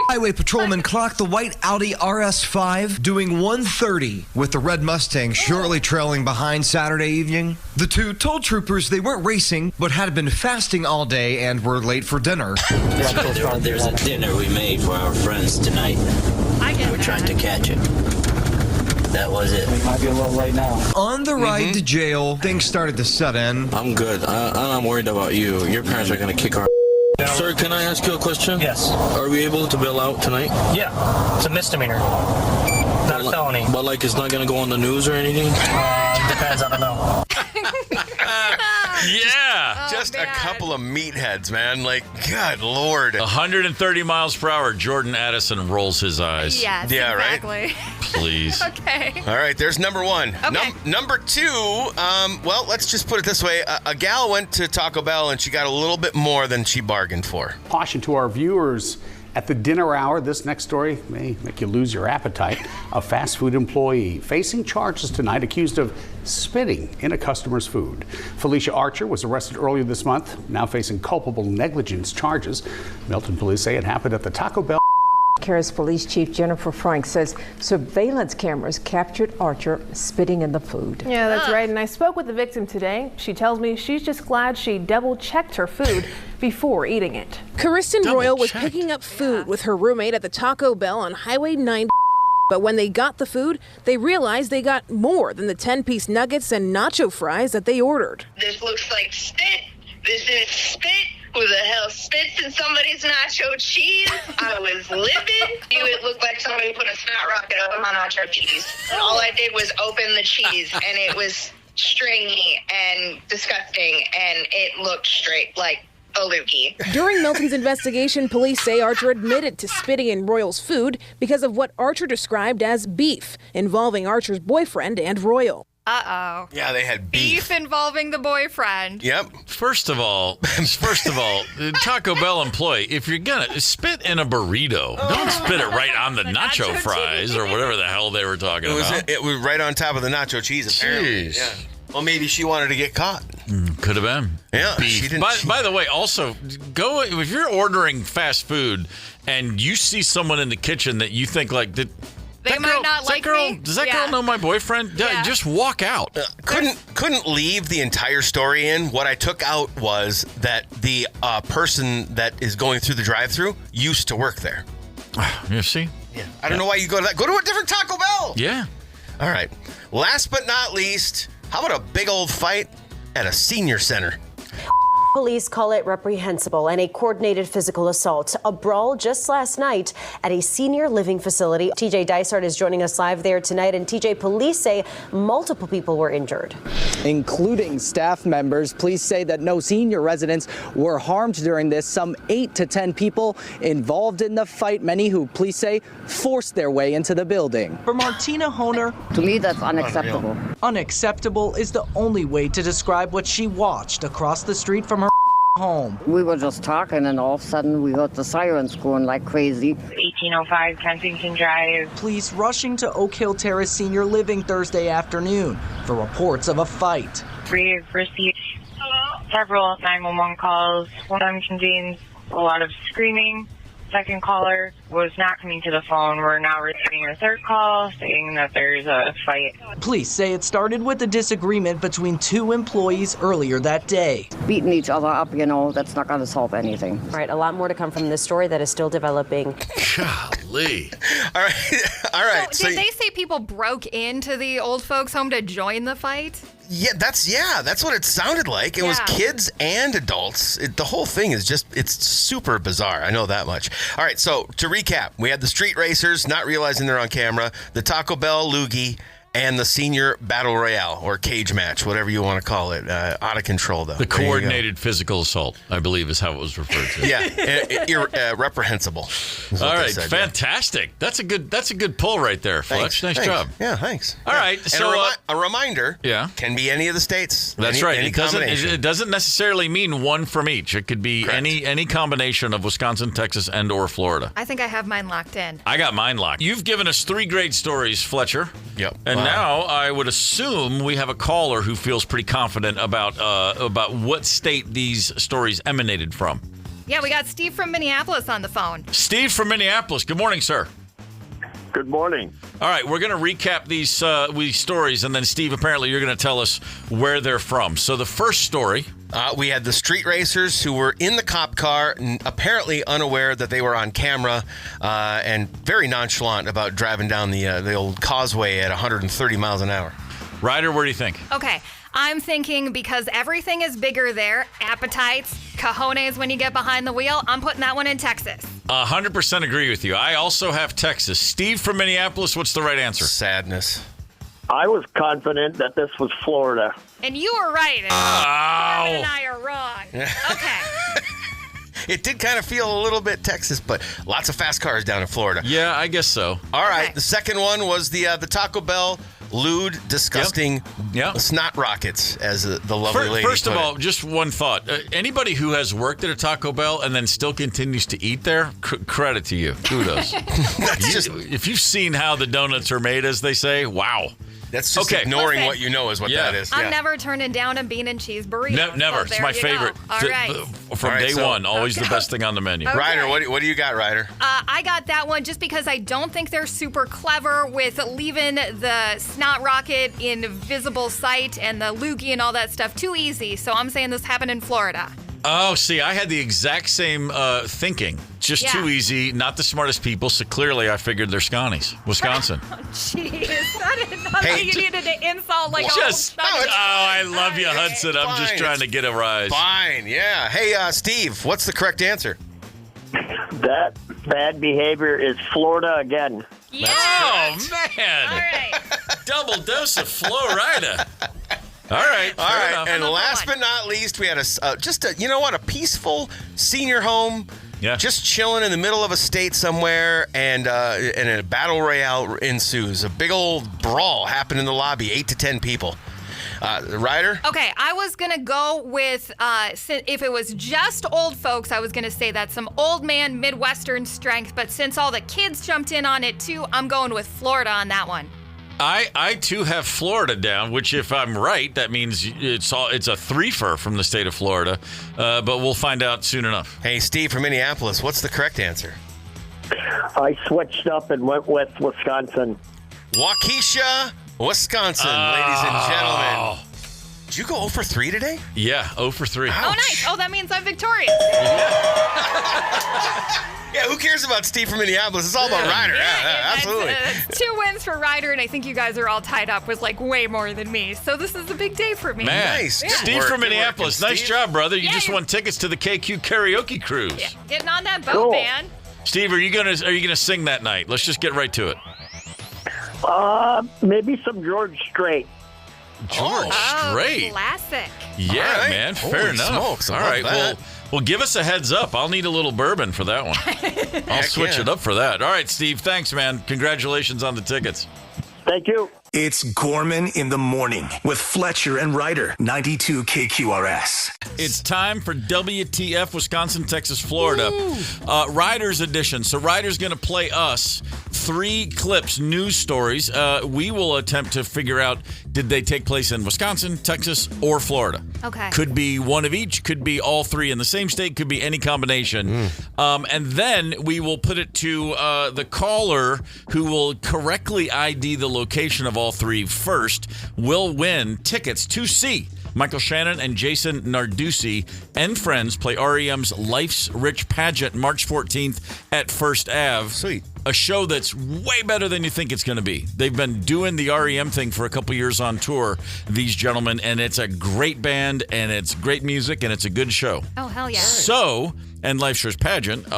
Highway patrolman clocked the white Audi RS5 doing 130 with the red Mustang shortly trailing behind Saturday evening. The two told troopers they weren't racing but had been fasting all day and were late for dinner. There's a dinner we made for our friends tonight. We're trying to catch it. That was it. We might be a little late now. On the ride to jail, things started to set in. I'm good. I'm not worried about you. Your parents are going to kick our... Sir, can I ask you a question? Yes. Are we able to bail out tonight? Yeah. It's a misdemeanor. Not a felony. But, it's not going to go on the news or anything? Depends on the know. Yeah. Just a couple of meatheads, man. Good Lord. 130 miles per hour. Jordan Addison rolls his eyes. Yes, yeah, exactly. Right? Please. Okay. All right, there's number one. Okay. Number two, let's just put it this way. A gal went to Taco Bell and she got a little bit more than she bargained for. Caution to our viewers. At the dinner hour, this next story may make you lose your appetite. A fast food employee facing charges tonight accused of spitting in a customer's food. Felicia Archer was arrested earlier this month, now facing culpable negligence charges. Milton police say it happened at the Taco Bell. Harris Police Chief Jennifer Frank says surveillance cameras captured Archer spitting in the food. Yeah, that's right. And I spoke with the victim today. She tells me she's just glad she double-checked her food before eating it. Kristen Royal was picking up food with her roommate at the Taco Bell on Highway 9 But when they got the food, they realized they got more than the 10-piece nuggets and nacho fries that they ordered. This looks like spit. This is spit. Who the hell spits in somebody's nacho cheese? I was livid. It looked like somebody put a snot rocket up in my nacho cheese. And all I did was open the cheese, and it was stringy and disgusting, and it looked straight like a loogie. During Milton's investigation, police say Archer admitted to spitting in Royal's food because of what Archer described as beef involving Archer's boyfriend and Royal. Uh-oh. Yeah, they had Beef involving the boyfriend. Yep. First of all, Taco Bell employee, if you're gonna spit in a burrito, don't spit it right on the nacho fries or whatever the hell they were talking about. It was right on top of the nacho cheese, apparently. Jeez. Yeah. Well, maybe she wanted to get caught. Could have been. Yeah. Beef. By the way, also, go if you're ordering fast food and you see someone in the kitchen that you think like that. They might not like me. Does that girl know my boyfriend? Yeah. Just walk out. Couldn't leave the entire story in. What I took out was that the person that is going through the drive-thru used to work there. You see? Yeah. I don't know why you go to that. Go to a different Taco Bell. Yeah. All right. Last but not least, how about a big old fight at a senior center? Police call it reprehensible and a coordinated physical assault. A brawl just last night at a senior living facility. TJ Dysart is joining us live there tonight. And TJ, police say multiple people were injured, including staff members. Police say that no senior residents were harmed during this. Some 8 to 10 people involved in the fight, many who police say forced their way into the building. For Martina Honer, to me, that's unacceptable. Unacceptable is the only way to describe what she watched across the street from her home. We were just talking, and all of a sudden we heard the sirens going like crazy. 1805 Kensington Drive. Police rushing to Oak Hill Terrace Senior Living Thursday afternoon for reports of a fight. We've received several 911 calls. One of them contains a lot of screaming. Second caller was not coming to the phone. We're now receiving a third call saying that there's a fight. Police say it started with a disagreement between two employees earlier that day. Beating each other up, that's not going to solve anything. All right, a lot more to come from this story that is still developing. Golly. All right. So did they say people broke into the old folks' home to join the fight? Yeah, that's what it sounded like. It was kids and adults. The whole thing is it's super bizarre. I know that much. All right, so to recap, we had the street racers not realizing they're on camera, the Taco Bell loogie, and the senior battle royale or cage match, whatever you want to call it. Out of control, though. The coordinated physical assault, I believe, is how it was referred to. Yeah, reprehensible. All right, fantastic. That's a good pull right there, Fletch. Nice job. Yeah, thanks. All right, and so a reminder. Yeah, can be any of the states. That's right. Any It doesn't necessarily mean one from each. It could be any combination of Wisconsin, Texas, and or Florida. I think I have mine locked in. I got mine locked. You've given us 3 great stories, Fletcher. Yep. And now I would assume we have a caller who feels pretty confident about what state these stories emanated from. Yeah, we got Steve from Minneapolis on the phone. Steve from Minneapolis. Good morning, sir. Good morning. All right, we're going to recap these stories, and then, Steve, apparently you're going to tell us where they're from. So the first story. We had the street racers who were in the cop car, apparently unaware that they were on camera, and very nonchalant about driving down the old causeway at 130 miles an hour. Ryder, where do you think? Okay, I'm thinking because everything is bigger there, appetites, cojones when you get behind the wheel, I'm putting that one in Texas. 100% agree with you. I also have Texas. Steve from Minneapolis, what's the right answer? Sadness. I was confident that this was Florida. And you were right. Gorman and I are wrong. Okay. It did kind of feel a little bit Texas, but lots of fast cars down in Florida. Yeah, I guess so. All right. The second one was the Taco Bell lewd, disgusting snot rockets, as the lovely lady First put of all, it. just one thought. Anybody who has worked at a Taco Bell and then still continues to eat there, credit to you. Kudos. If you've seen how the donuts are made, as they say, wow. That's just ignoring what you know is what that is. I'm never turning down a bean and cheese burrito. Never. It's my favorite. All right. From day one, always the best thing on the menu. Okay. Ryder, what do you got, Ryder? I got that one just because I don't think they're super clever with leaving the snot rocket in visible sight and the loogie and all that stuff too easy. So I'm saying this happened in Florida. Oh, see, I had the exact same thinking. Just too easy, not the smartest people, so clearly I figured they're Scotties. Wisconsin. Jeez, that is nothing you needed to insult like I love you, Hudson. I'm just trying to get a rise. Fine, yeah. Hey, Steve, what's the correct answer? That bad behavior is Florida again. Yeah. Oh, man. All right. Double dose of Florida. All right. And last but not least, we had a peaceful senior home. Yeah. Just chilling in the middle of a state somewhere, and a battle royale ensues. A big old brawl happened in the lobby, 8 to 10 people. Ryder? Okay, I was going to go with, if it was just old folks, I was going to say that's some old man Midwestern strength. But since all the kids jumped in on it too, I'm going with Florida on that one. I too have Florida down, which if I'm right, that means it's a threefer from the state of Florida. But we'll find out soon enough. Hey, Steve from Minneapolis, what's the correct answer? I switched up and went with Wisconsin. Waukesha, Wisconsin, ladies and gentlemen. Did you go 0 for 3 today? Yeah, 0 for 3. Oh, nice. Oh, that means I'm victorious. Yeah, who cares about Steve from Minneapolis? It's all about Ryder. Yeah, absolutely. That's 2 wins for Ryder, and I think you guys are all tied up with way more than me. So this is a big day for me. Man, nice. Yeah. Steve from Minneapolis, nice job, brother. You just you- won tickets to the KQ karaoke cruise. Yeah, getting on that boat, Cool. man. Steve, are you gonna sing that night? Let's just get right to it. Maybe some George Strait. George Strait. Classic. Yeah, All right. man. Holy Fair enough. smokes, I All love right. that. Well, give us a heads up. I'll need a little bourbon for that one. I'll switch it up for that. All right, Steve. Thanks, man. Congratulations on the tickets. Thank you. It's Gorman in the morning with Fletcher and Ryder, 92 KQRS. It's time for WTF, Wisconsin, Texas, Florida. Ryder's edition. So Ryder's going to play us 3 clips, news stories. We will attempt to figure out, did they take place in Wisconsin, Texas, or Florida? Okay. Could be one of each, could be all 3 in the same state, could be any combination. And then we will put it to the caller who will correctly ID the location of all 3 first, will win tickets to see Michael Shannon and Jason Narducci and friends play REM's Life's Rich Pageant March 14th at First Ave. Sweet. A show that's way better than you think it's going to be. They've been doing the REM thing for a couple years on tour, these gentlemen, and it's a great band, and it's great music, and it's a good show. Oh, hell yeah. So, and Life's Rich Pageant,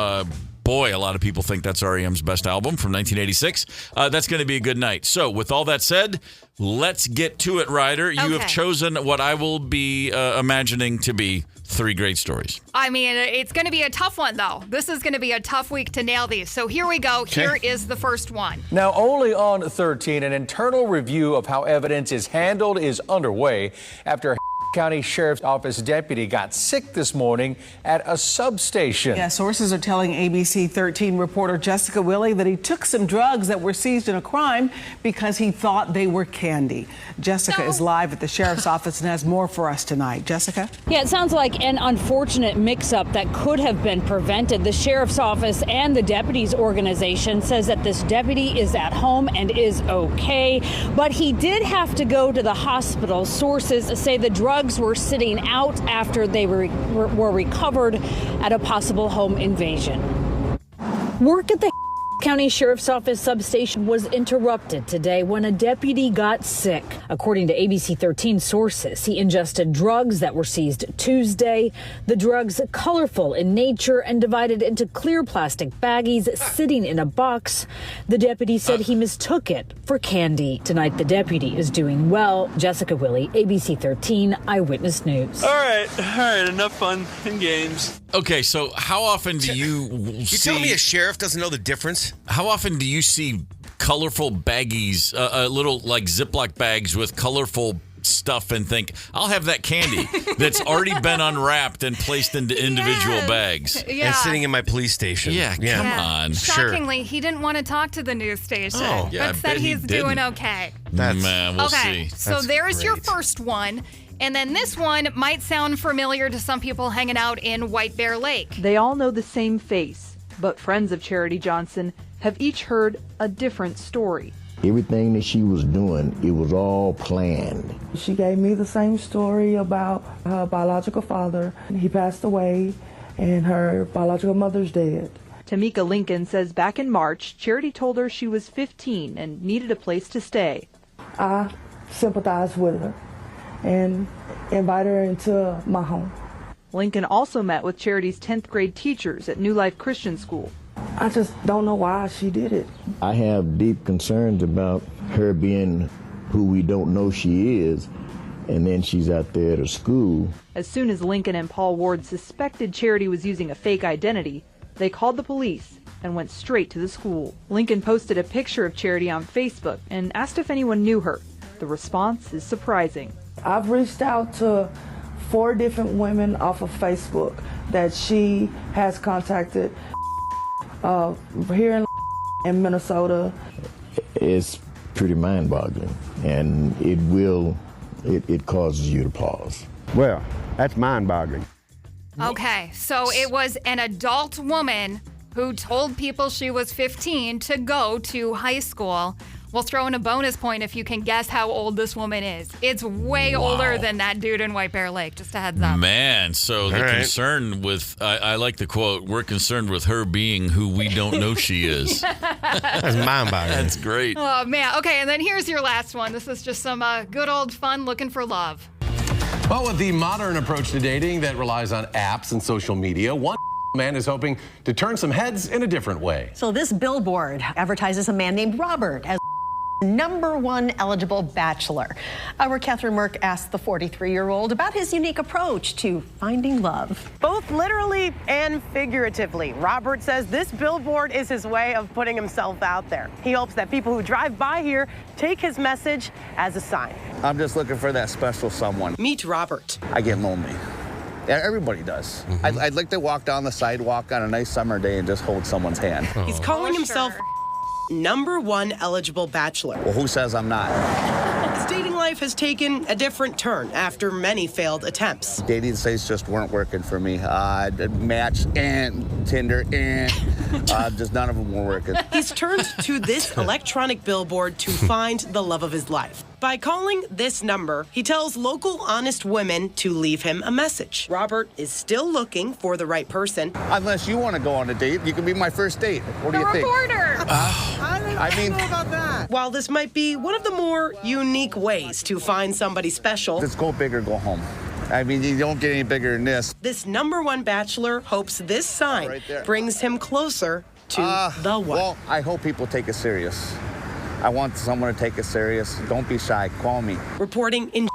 boy, a lot of people think that's REM's best album from 1986. That's going to be a good night. So, with all that said, let's get to it, Ryder. You have chosen what I will be imagining to be 3 great stories. I mean, it's going to be a tough one, though. This is going to be a tough week to nail these. So here we go. Okay. Here is the first one. Now, only on 13, an internal review of how evidence is handled is underway after a County Sheriff's Office deputy got sick this morning at a substation. Yeah, sources are telling ABC 13 reporter Jessica Willey that he took some drugs that were seized in a crime because he thought they were candy. Jessica is live at the sheriff's office and has more for us tonight. Jessica? Yeah, it sounds like an unfortunate mix-up that could have been prevented. The sheriff's office and the deputy's organization says that this deputy is at home and is okay, but he did have to go to the hospital. Sources say the drugs were sitting out after they were recovered at a possible home invasion. Work at the County Sheriff's Office substation was interrupted today when a deputy got sick. According to ABC 13 sources, he ingested drugs that were seized Tuesday. The drugs colorful in nature and divided into clear plastic baggies sitting in a box. The deputy said he mistook it for candy. Tonight, the deputy is doing well. Jessica Willey, ABC 13 Eyewitness News. All right, enough fun and games. Okay, so how often do you see... You tell me a sheriff doesn't know the difference? How often do you see colorful baggies, little like Ziploc bags with colorful stuff and think, I'll have that candy that's already been unwrapped and placed into individual bags? Yeah. And sitting in my police station. Yeah, come on. Shockingly, he didn't want to talk to the news station, Yeah, but I said bet he he's doing didn't. okay. Man, we'll Okay, see. so there's your first one. And then this one might sound familiar to some people hanging out in White Bear Lake. They all know the same face, but friends of Charity Johnson have each heard a different story. Everything that she was doing, it was all planned. She gave me the same story about her biological father. He passed away, and her biological mother's dead. Tamika Lincoln says back in March, Charity told her she was 15 and needed a place to stay. I sympathized with her and invited her into my home. Lincoln also met with Charity's 10th grade teachers at New Life Christian School. I just don't know why she did it. I have deep concerns about her being who we don't know she is, and then she's out there at a school. As soon as Lincoln and Paul Ward suspected Charity was using a fake identity, they called the police and went straight to the school. Lincoln posted a picture of Charity on Facebook and asked if anyone knew her. The response is surprising. I've reached out to 4 different women off of Facebook that she has contacted here in Minnesota. It's pretty mind-boggling, and it causes you to pause. Well, that's mind-boggling. Okay, so it was an adult woman who told people she was 15 to go to high school. We'll throw in a bonus point if you can guess how old this woman is. It's way older than that dude in White Bear Lake, just a heads up. Man, so the concern with, I like the quote, we're concerned with her being who we don't know she is. That's mind-boggling. That's great. Oh, man. Okay, and then here's your last one. This is just some good old fun looking for love. Well, with the modern approach to dating that relies on apps and social media, one man is hoping to turn some heads in a different way. So this billboard advertises a man named Robert as #1 eligible bachelor. Our Catherine Merck asked the 43-year-old about his unique approach to finding love. Both literally and figuratively, Robert says this billboard is his way of putting himself out there. He hopes that people who drive by here take his message as a sign. I'm just looking for that special someone. Meet Robert. I get lonely. Everybody does. I'd like to walk down the sidewalk on a nice summer day and just hold someone's hand. He's calling himself #1 eligible bachelor. Well, who says I'm not? His dating life has taken a different turn after many failed attempts. Dating sites just weren't working for me. Match and Tinder and just none of them were working. He's turned to this electronic billboard to find the love of his life. By calling this number, he tells local honest women to leave him a message. Robert is still looking for the right person. Unless you want to go on a date, you can be my first date. What do you think? Reporter. I don't know about that. While this might be one of the more unique ways to find somebody special, Let's go big or go home. I mean, you don't get any bigger than this. this #1 bachelor hopes this sign Right there. brings him closer to the one. Well, I hope people take it serious. I want someone to take it serious. Don't be shy. Call me. Reporting in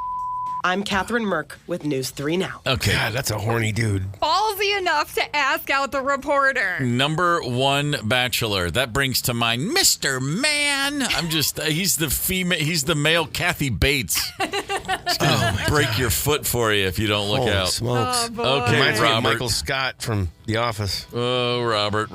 I'm Catherine Merck with News 3 Now. Okay. God, that's a horny dude. Ballsy enough to ask out the reporter. #1 bachelor. That brings to mind Mr. Man. He's the male Kathy Bates. He's gonna break your foot for you if you don't look out. Smokes. Oh, boy. Okay, Reminds me of Robert. Michael Scott from The Office. Oh, Robert.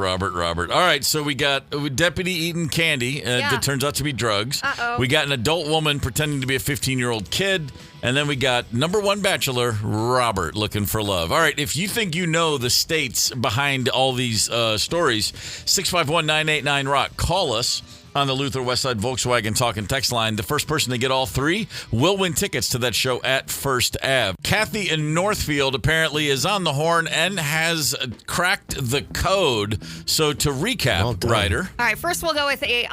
All right, so we got Deputy eating candy that turns out to be drugs. Uh-oh. We got an adult woman pretending to be a 15-year-old kid. And then we got #1 bachelor, Robert, looking for love. All right, if you think you know the states behind all these stories, 651-989-ROCK. Call us on the Luther Westside Volkswagen Talk and Text line. The first person to get all 3 will win tickets to that show at First Ave. Kathy in Northfield apparently is on the horn and has cracked the code. So to recap, Ryder. All right, first we'll go with a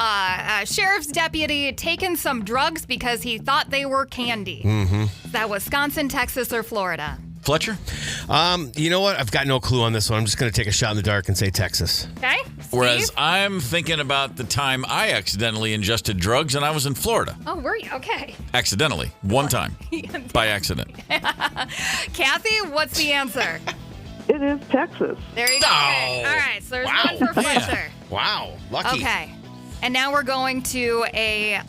sheriff's deputy taking some drugs because he thought they were candy. Is that Wisconsin, Texas, or Florida? Fletcher? You know what? I've got no clue on this one. I'm just going to take a shot in the dark and say Texas. Okay. Whereas I'm thinking about the time I accidentally ingested drugs and I was in Florida. Oh, were you? Okay. Accidentally. One time. By accident. Kathy, what's the answer? It is Texas. There you go. Okay. All right, so there's one for Fletcher. Wow. Lucky. Okay. And now we're going to a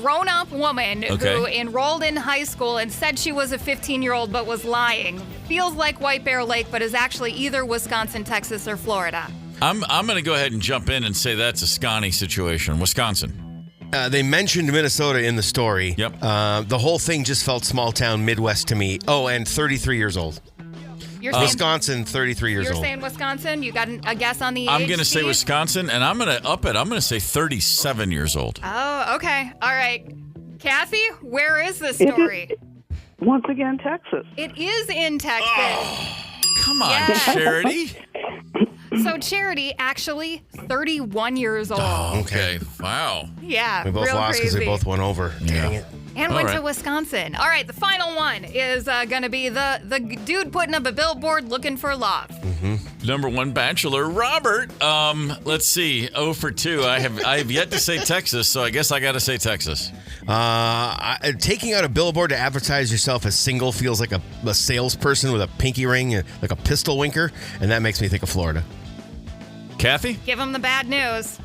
grown-up woman who enrolled in high school and said she was a 15-year-old but was lying. Feels like White Bear Lake, but is actually either Wisconsin, Texas, or Florida. I'm going to go ahead and jump in and say that's a Scotty situation. Wisconsin. They mentioned Minnesota in the story. Yep. The whole thing just felt small town Midwest to me. Oh, and 33 years old. You're saying, Wisconsin, 33 years you're old. saying Wisconsin? You got a guess on the age? I'm going to say Steve? Wisconsin, and I'm going to up it. I'm going to say 37 years old. Oh, okay. All right. Kathy, where is this story? Once again, Texas. It is in Texas. Come on, Yes. Charity. So Charity, actually 31 years old. Oh, okay. Wow. Yeah, We both real lost because crazy. they both went over. Dang it. And All went right. to Wisconsin. All right, the final one is going to be the dude putting up a billboard looking for love. Number one bachelor, Robert. Let's see. 0 for 2. I have yet to say Texas, so I guess I got to say Texas. Taking out a billboard to advertise yourself as single feels like a salesperson with a pinky ring, like a pistol winker, and that makes me think of Florida. Kathy? Give him the bad news.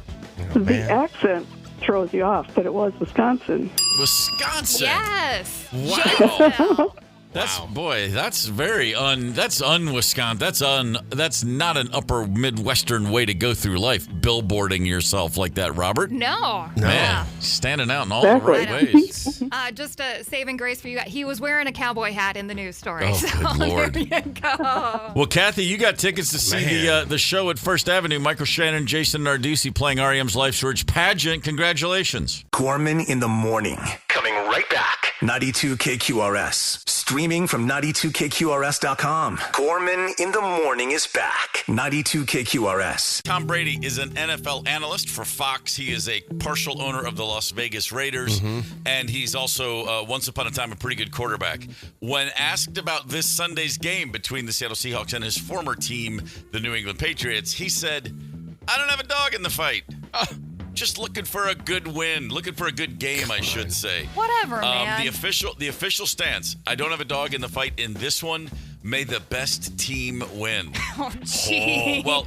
The accent throws you off, but it was Wisconsin. Wisconsin. Yes. Wow. That's very that's un-Wisconsin. That's not an upper Midwestern way to go through life, billboarding yourself like that, Robert. No. Man, standing out in all the right ways. Just a saving grace for you guys. He was wearing a cowboy hat in the news story. Oh, so good Lord. There you go. Well, Kathy, you got tickets to see the show at First Avenue. Michael Shannon, Jason Narducci playing REM's Life Storage Pageant. Congratulations. Gorman in the morning. Coming right back. 92 KQRS. Streaming from 92KQRS.com. Gorman in the morning is back. 92 KQRS. Tom Brady is an NFL analyst for Fox. He is a partial owner of the Las Vegas Raiders, and he's also, once upon a time, a pretty good quarterback. When asked about this Sunday's game between the Seattle Seahawks and his former team, the New England Patriots, he said, "I don't have a dog in the fight. Just looking for a good win, looking for a good game, I should say." Whatever, man. The official stance, I don't have a dog in the fight in this one. May the best team win. Oh, jeez. Well,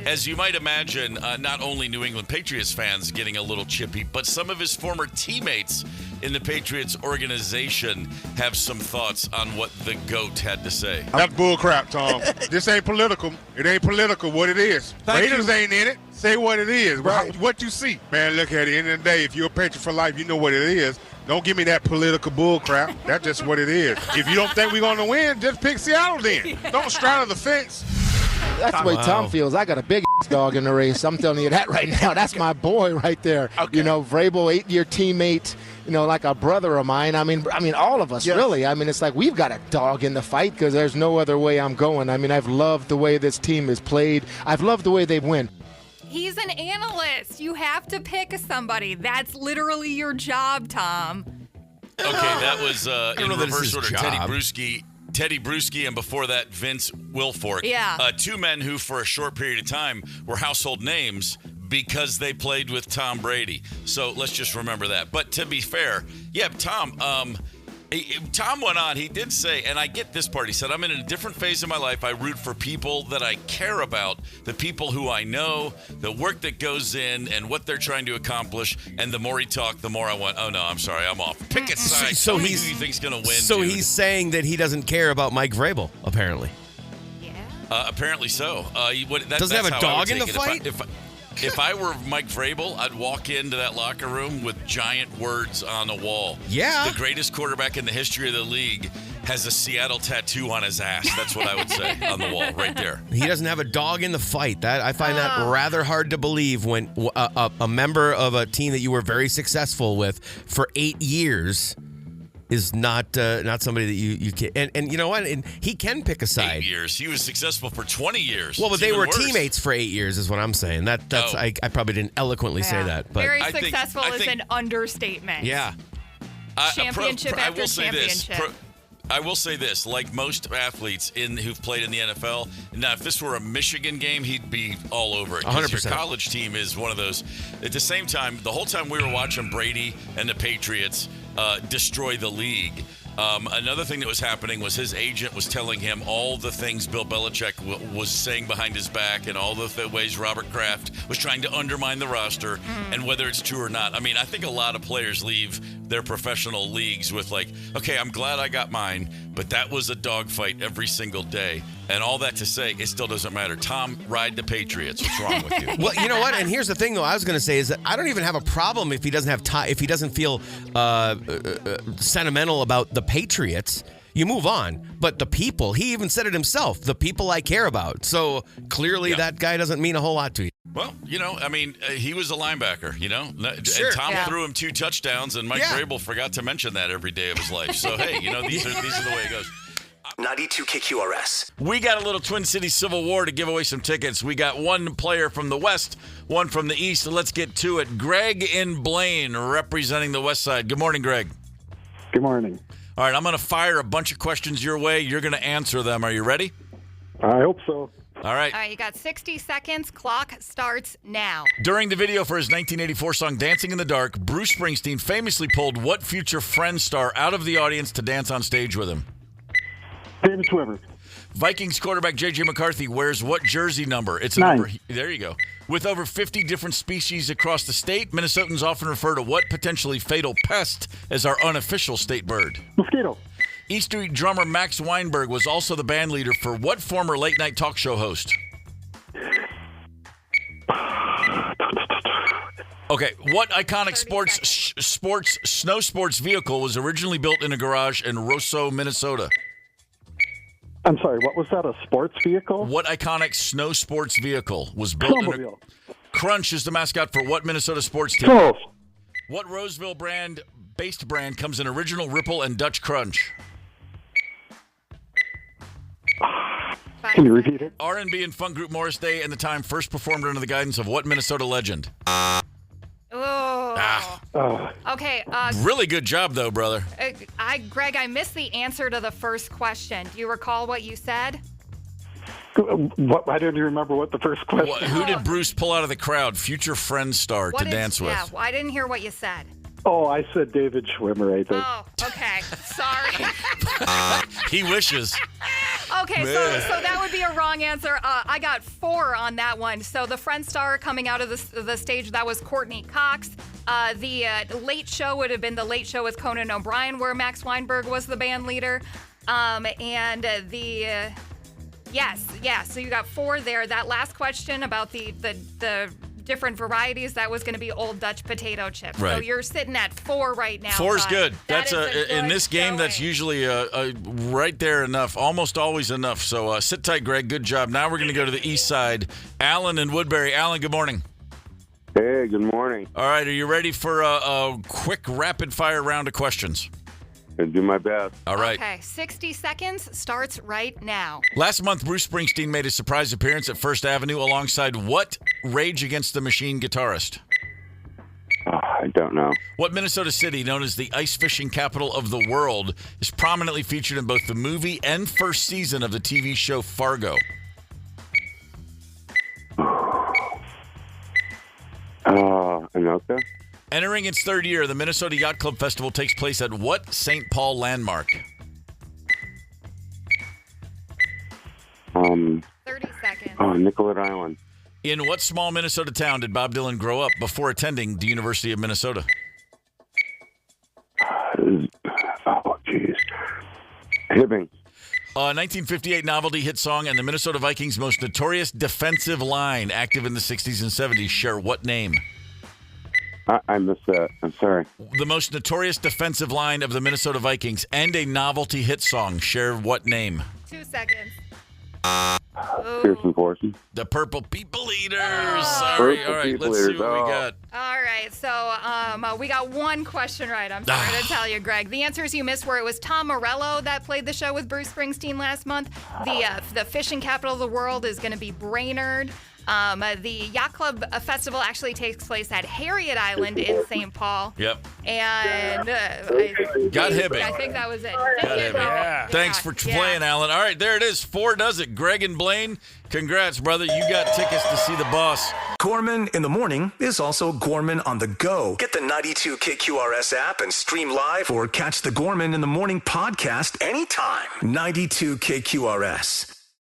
as you might imagine, not only New England Patriots fans getting a little chippy, but some of his former teammates in the Patriots organization have some thoughts on what the GOAT had to say. That's bullcrap, Tom. This ain't political. It ain't political what it is. Raiders ain't in it. Say what it is. Right. What you see. Man, look at it. End of the day, if you're a Patriot for life, you know what it is. Don't give me that political bullcrap. That's just what it is. If you don't think we're going to win, just pick Seattle then. Don't straddle the fence. That's the way Tom feels. I got a big dog in the race. I'm telling you that right now. That's my boy right there. Okay. You know, Vrabel, 8-year teammate, you know, like a brother of mine. I mean, all of us, really. I mean, it's like we've got a dog in the fight because there's no other way I'm going. I mean, I've loved the way this team has played. I've loved the way they've won. He's an analyst. You have to pick somebody. That's literally your job, Tom. Okay, that was in reverse order. job. Teddy Bruschi, and before that, Vince Wilfork. Yeah. Two men who, for a short period of time, were household names because they played with Tom Brady. So let's just remember that. But to be fair, yeah, Tom went on. He did say, and I get this part. He said, "I'm in a different phase of my life. I root for people that I care about, the people who I know, the work that goes in, and what they're trying to accomplish. And the more he talked, the more I went, oh, no, I'm sorry, I'm off. Pick a side. So Tell me he's who you think's going to win, So dude." he's saying that he doesn't care about Mike Vrabel, apparently. Apparently so. Doesn't have a dog in the fight? If I were Mike Vrabel, I'd walk into that locker room with giant words on the wall. Yeah. The greatest quarterback in the history of the league has a Seattle tattoo on his ass. That's what I would say on the wall right there. He doesn't have a dog in the fight. That I find that rather hard to believe when a member of a team that you were very successful with for 8 years is not somebody that you can. And you know what? And he can pick a side. 8 years. He was successful for 20 years. Well, but It's they even were worse. teammates for 8 years is what I'm saying. That's I probably didn't eloquently say that. But Very successful is an understatement. Yeah. Championship after championship. I will say this, like most athletes who've played in the NFL, now if this were a Michigan game, he'd be all over it. 'Cause 100%. Your college team is one of those. At the same time, the whole time we were watching Brady and the Patriots destroy the league, another thing that was happening was his agent was telling him all the things Bill Belichick was saying behind his back and all the ways Robert Kraft was trying to undermine the roster, and whether it's true or not. I mean, I think a lot of players leave their professional leagues with like, okay, I'm glad I got mine, but that was a dogfight every single day. And all that to say, it still doesn't matter. Tom, ride the Patriots. What's wrong with you? Well, you know what? And here's the thing, though. I was going to say is that I don't even have a problem if he doesn't have if he doesn't feel sentimental about the Patriots. you move on. But the people, he even said it himself, the people I care about. So clearly that guy doesn't mean a whole lot to you. Well, he was a linebacker, Sure. And Tom threw him 2 touchdowns, and Mike Vrabel forgot to mention that every day of his life. So, hey, these are the way it goes. 92 KQRS. We got a little Twin Cities Civil War to give away some tickets. We got one player from the West, one from the East. So let's get to it. Greg in Blaine representing the West Side. Good morning, Greg. Good morning. All right, I'm going to fire a bunch of questions your way. You're going to answer them. Are you ready? I hope so. All right. All right, you got 60 seconds. Clock starts now. During the video for his 1984 song Dancing in the Dark, Bruce Springsteen famously pulled what future Friends star out of the audience to dance on stage with him? David Schwimmer. Vikings quarterback J.J. McCarthy wears what jersey number? It's a 9. number. There you go. With over 50 different species across the state, Minnesotans often refer to what potentially fatal pest as our unofficial state bird? Mosquito. E Street drummer Max Weinberg was also the band leader for what former late-night talk show host? Okay, what iconic snow sports vehicle was originally built in a garage in Roseau, Minnesota? I'm sorry, what was that, a sports vehicle? What iconic snow sports vehicle was built in a... Crunch is the mascot for what Minnesota sports team? Trolls. What Roseville based brand comes in original Ripple and Dutch Crunch? Can you repeat it? R&B and funk group Morris Day and the Time first performed under the guidance of what Minnesota legend? Okay. Really good job, though, brother. Greg, I missed the answer to the first question. Do you recall what you said? I didn't remember what the first question Who did Bruce pull out of the crowd? Future Friends star to dance with. Yeah, I didn't hear what you said. Oh, I said David Schwimmer, I think. Oh, okay. Sorry. He wishes. Okay, so that would be a wrong answer. I got 4 on that one. So the Friend star coming out of the stage, that was Courtney Cox. The Late Show would have been The Late Show with Conan O'Brien, where Max Weinberg was the band leader. So you got 4 there. That last question about the different varieties, that was going to be Old Dutch potato chips. Right. So you're sitting at 4 right now. 4 is good. That's in this game. Showing. That's usually right there enough. Almost always enough. So sit tight, Greg. Good job. Now we're going to go to the east side. Alan in Woodbury. Alan, good morning. Hey, good morning. All right, are you ready for a quick rapid fire round of questions? I'll do my best. All right. Okay, 60 seconds starts right now. Last month, Bruce Springsteen made a surprise appearance at First Avenue alongside what Rage Against the Machine guitarist? I don't know. What Minnesota city, known as the ice fishing capital of the world, is prominently featured in both the movie and first season of the TV show Fargo? Anoka? Entering its 3rd year, the Minnesota Yacht Club Festival takes place at what St. Paul landmark? 30 seconds. Nicollet Island. In what small Minnesota town did Bob Dylan grow up before attending the University of Minnesota? Jeez. Hibbing. 1958 novelty hit song and the Minnesota Vikings' most notorious defensive line, active in the 60s and 70s, share what name? I missed that. I'm sorry. The most notorious defensive line of the Minnesota Vikings and a novelty hit song share what name? 2 seconds. Pearson Forson. The Purple People Eaters. Sorry. All right, let's see what we got. All right, so we got 1 question right. I'm sorry to tell you, Greg. The answers you missed were it was Tom Morello that played the show with Bruce Springsteen last month. The fishing capital of the world is going to be Brainerd. The Yacht Club Festival actually takes place at Harriet Island in St. Paul. Yep. And got Hibbing. I think that was it. Yeah. Thanks for playing, Alan. All right, there it is. 4 does it. Greg and Blaine, congrats, brother. You got tickets to see the boss. Gorman in the morning is also Gorman on the go. Get the 92 KQRS app and stream live or catch the Gorman in the morning podcast anytime. 92 KQRS.